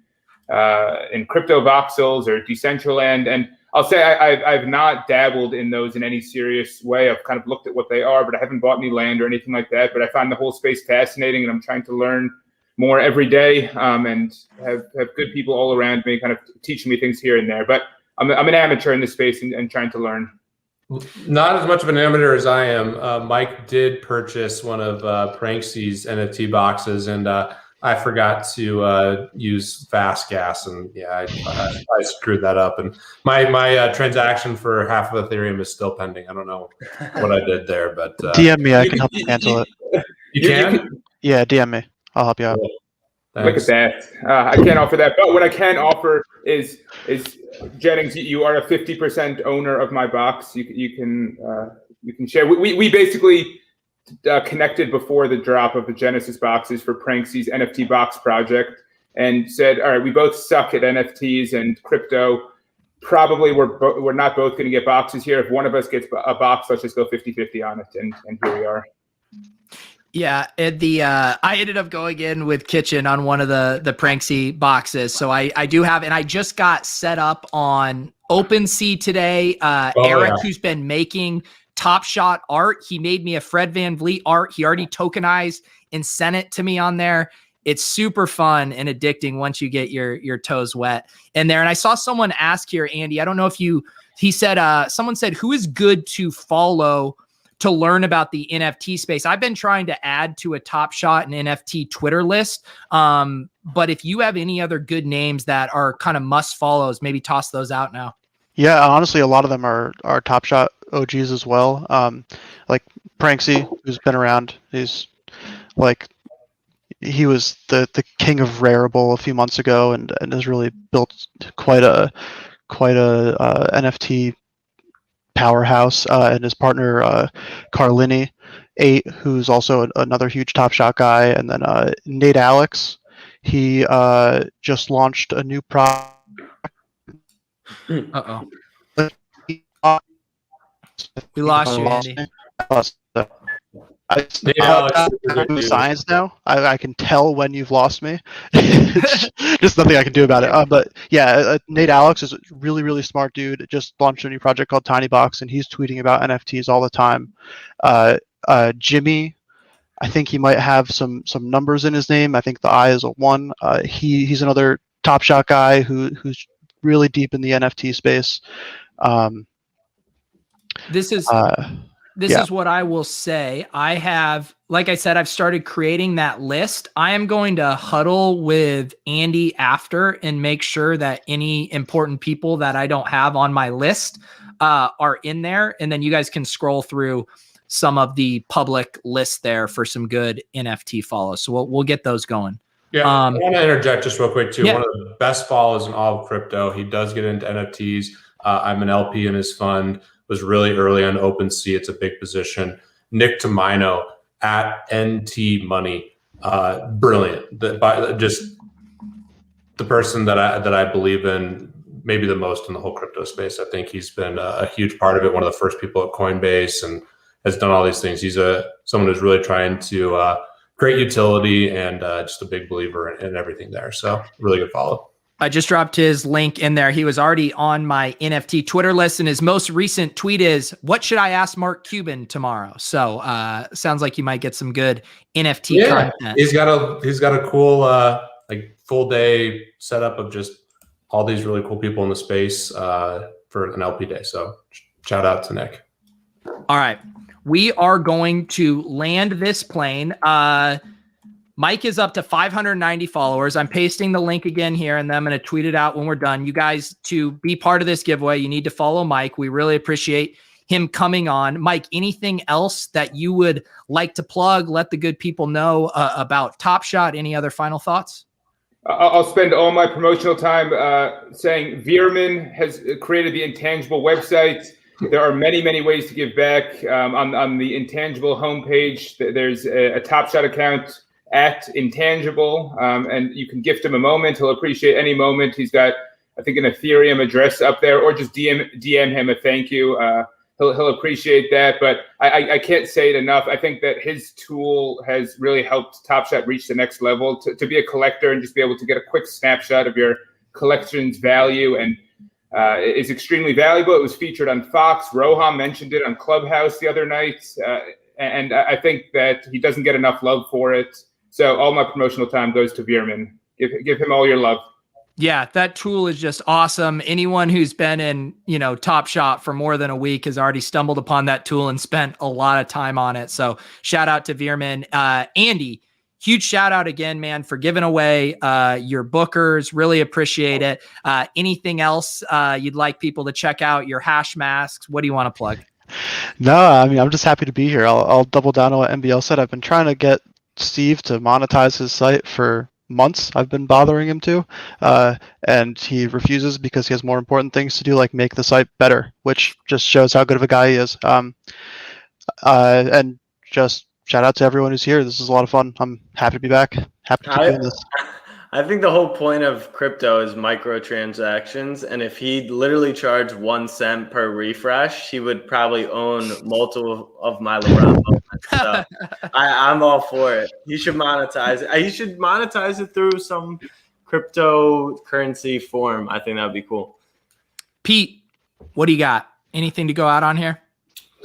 in crypto voxels or Decentraland. And I'll say I've not dabbled in those in any serious way. I've kind of looked at what they are, but I haven't bought any land or anything like that. But I find the whole space fascinating, and I'm trying to learn more every day and have good people all around me kind of teaching me things here and there. But I'm an amateur in this space and trying to learn. Not as much of an amateur as I am. Mike did purchase one of Pranksy's NFT boxes, and I forgot to use fast gas, and yeah, I screwed that up. And my transaction for half of Ethereum is still pending. I don't know what I did there, but DM me. I can help you cancel it. You can? Yeah, DM me. I'll help you out. Look at that. I can't offer that, but what I can offer is Jennings, you are a 50% owner of my box. You can share. We basically connected before the drop of the Genesis boxes for Pranksy's NFT box project and said, all right, we both suck at NFTs and crypto. Probably we're not both going to get boxes here. If one of us gets a box, let's just go 50-50 on it. And here we are. Yeah, I ended up going in with Kitchen on one of the Pranksy boxes. So I do have, and I just got set up on OpenSea today. Eric, who's been making TopShot art, he made me a Fred VanVleet art. He already tokenized and sent it to me on there. It's super fun and addicting once you get your toes wet in there. And I saw someone ask here, Andy, I don't know if he said, someone said, who is good to follow to learn about the NFT space? I've been trying to add to a TopShot and NFT Twitter list. But if you have any other good names that are kind of must follows, maybe toss those out now. Yeah, honestly, a lot of them are TopShot OGs as well. Like Pranksy, who's been around. He was the king of Rareable a few months ago, and has really built quite a NFT powerhouse. And his partner Carlini, 8, who's also another huge TopShot guy, and then Nate Alex. He just launched a new product. Uh-oh. We lost you, Andy. Science now. I can tell when you've lost me. Just nothing I can do about it. But yeah, Nate Alex is a really, really smart dude. Just launched a new project called Tiny Box, and he's tweeting about NFTs all the time. Jimmy, I think he might have some numbers in his name. I think the I is a 1. He's another TopShot guy who's really deep in the NFT space. This is what I will say. I have, like I said, I've started creating that list. I am going to huddle with Andy after and make sure that any important people that I don't have on my list are in there. And then you guys can scroll through some of the public lists there for some good NFT follows. So we'll get those going. Yeah, I want to interject just real quick too. Yeah. One of the best follows in all of crypto. He does get into NFTs. I'm an LP in his fund. Was really early on OpenSea. It's a big position. Nick Tomino at NT Money, brilliant. Just the person that I believe in maybe the most in the whole crypto space. I think he's been a huge part of it. One of the first people at Coinbase and has done all these things. He's someone who's really trying to create utility and just a big believer in everything there. So really good follow. I just dropped his link in there. He was already on my NFT Twitter list, and his most recent tweet is, "What should I ask Mark Cuban tomorrow?" So sounds like you might get some good NFT content. He's got a cool like full day setup of just all these really cool people in the space for an LP day. So shout out to Nick. All right. We are going to land this plane. Mike is up to 590 followers. I'm pasting the link again here, and then I'm going to tweet it out when we're done. You guys, to be part of this giveaway, you need to follow Mike. We really appreciate him coming on. Mike, anything else that you would like to plug? Let the good people know about TopShot. Any other final thoughts? I'll spend all my promotional time saying Veerman has created the Intangible website. There are many, many ways to give back. On the Intangible homepage, there's a TopShot account at Intangible, and you can gift him a moment. He'll appreciate any moment. He's got, I think, an Ethereum address up there, or just DM him a thank you. He'll appreciate that. But I can't say it enough. I think that his tool has really helped TopShot reach the next level, to be a collector and just be able to get a quick snapshot of your collection's value, and is extremely valuable. It was featured on Fox. Rohan mentioned it on Clubhouse the other night. And I think that he doesn't get enough love for it. So all my promotional time goes to Veerman. Give him all your love. Yeah, that tool is just awesome. Anyone who's been in, TopShot for more than a week has already stumbled upon that tool and spent a lot of time on it. So shout out to Veerman. Andy, huge shout out again, man, for giving away your Bookers. Really appreciate it. Anything else you'd like people to check out? Your hash masks? What do you want to plug? No, I mean, I'm just happy to be here. I'll double down on what MBL said. I've been trying to get Steve to monetize his site for months. I've been bothering him to, and he refuses because he has more important things to do, like make the site better, which just shows how good of a guy he is. And just shout out to everyone who's here. This is a lot of fun. I'm happy to be back. Happy to keep doing this. I think the whole point of crypto is microtransactions, and if he literally charged 1 cent per refresh, he would probably own multiple of my LeBron moments. So I'm all for it. He should monetize it. He should monetize it through some cryptocurrency form. I think that would be cool. Pete, what do you got? Anything to go out on here?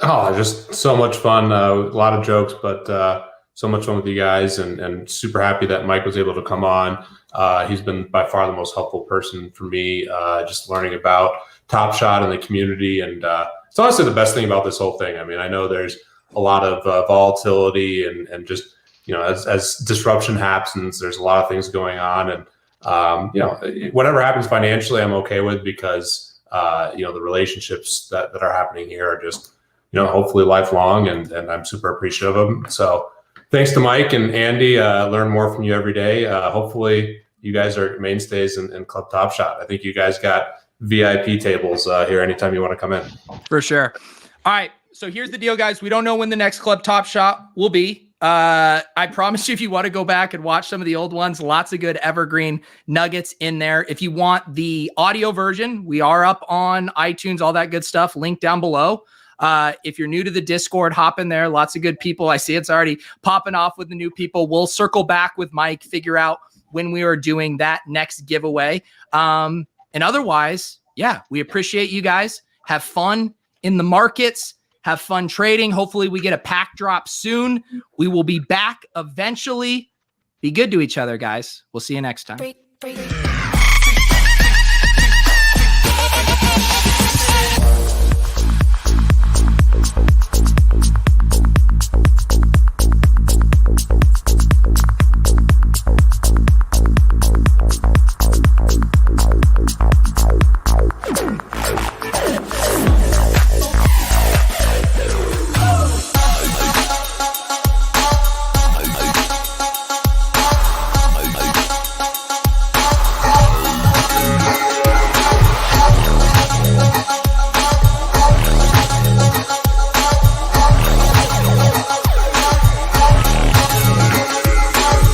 Oh, just so much fun. A lot of jokes, but so much fun with you guys, and super happy that Mike was able to come on. He's been by far the most helpful person for me, just learning about TopShot and the community. And it's honestly the best thing about this whole thing. I mean, I know there's a lot of volatility and just, as disruption happens, there's a lot of things going on. And, whatever happens financially, I'm okay with, because, the relationships that are happening here are just, hopefully lifelong, and I'm super appreciative of them. So thanks to Mike and Andy. Learn more from you every day. Hopefully you guys are mainstays in Club TopShot. I think you guys got VIP tables here anytime you want to come in. For sure. All right. So here's the deal, guys. We don't know when the next Club TopShot will be. I promise you, if you want to go back and watch some of the old ones, lots of good evergreen nuggets in there. If you want the audio version, we are up on iTunes, all that good stuff, link down below. If you're new to the Discord, hop in there. Lots of good people. I see it's already popping off with the new people. We'll circle back with Mike, figure out when we are doing that next giveaway. And otherwise, yeah, we appreciate you guys. Have fun in the markets. Have fun trading. Hopefully we get a pack drop soon. We will be back eventually. Be good to each other, guys. We'll see you next time.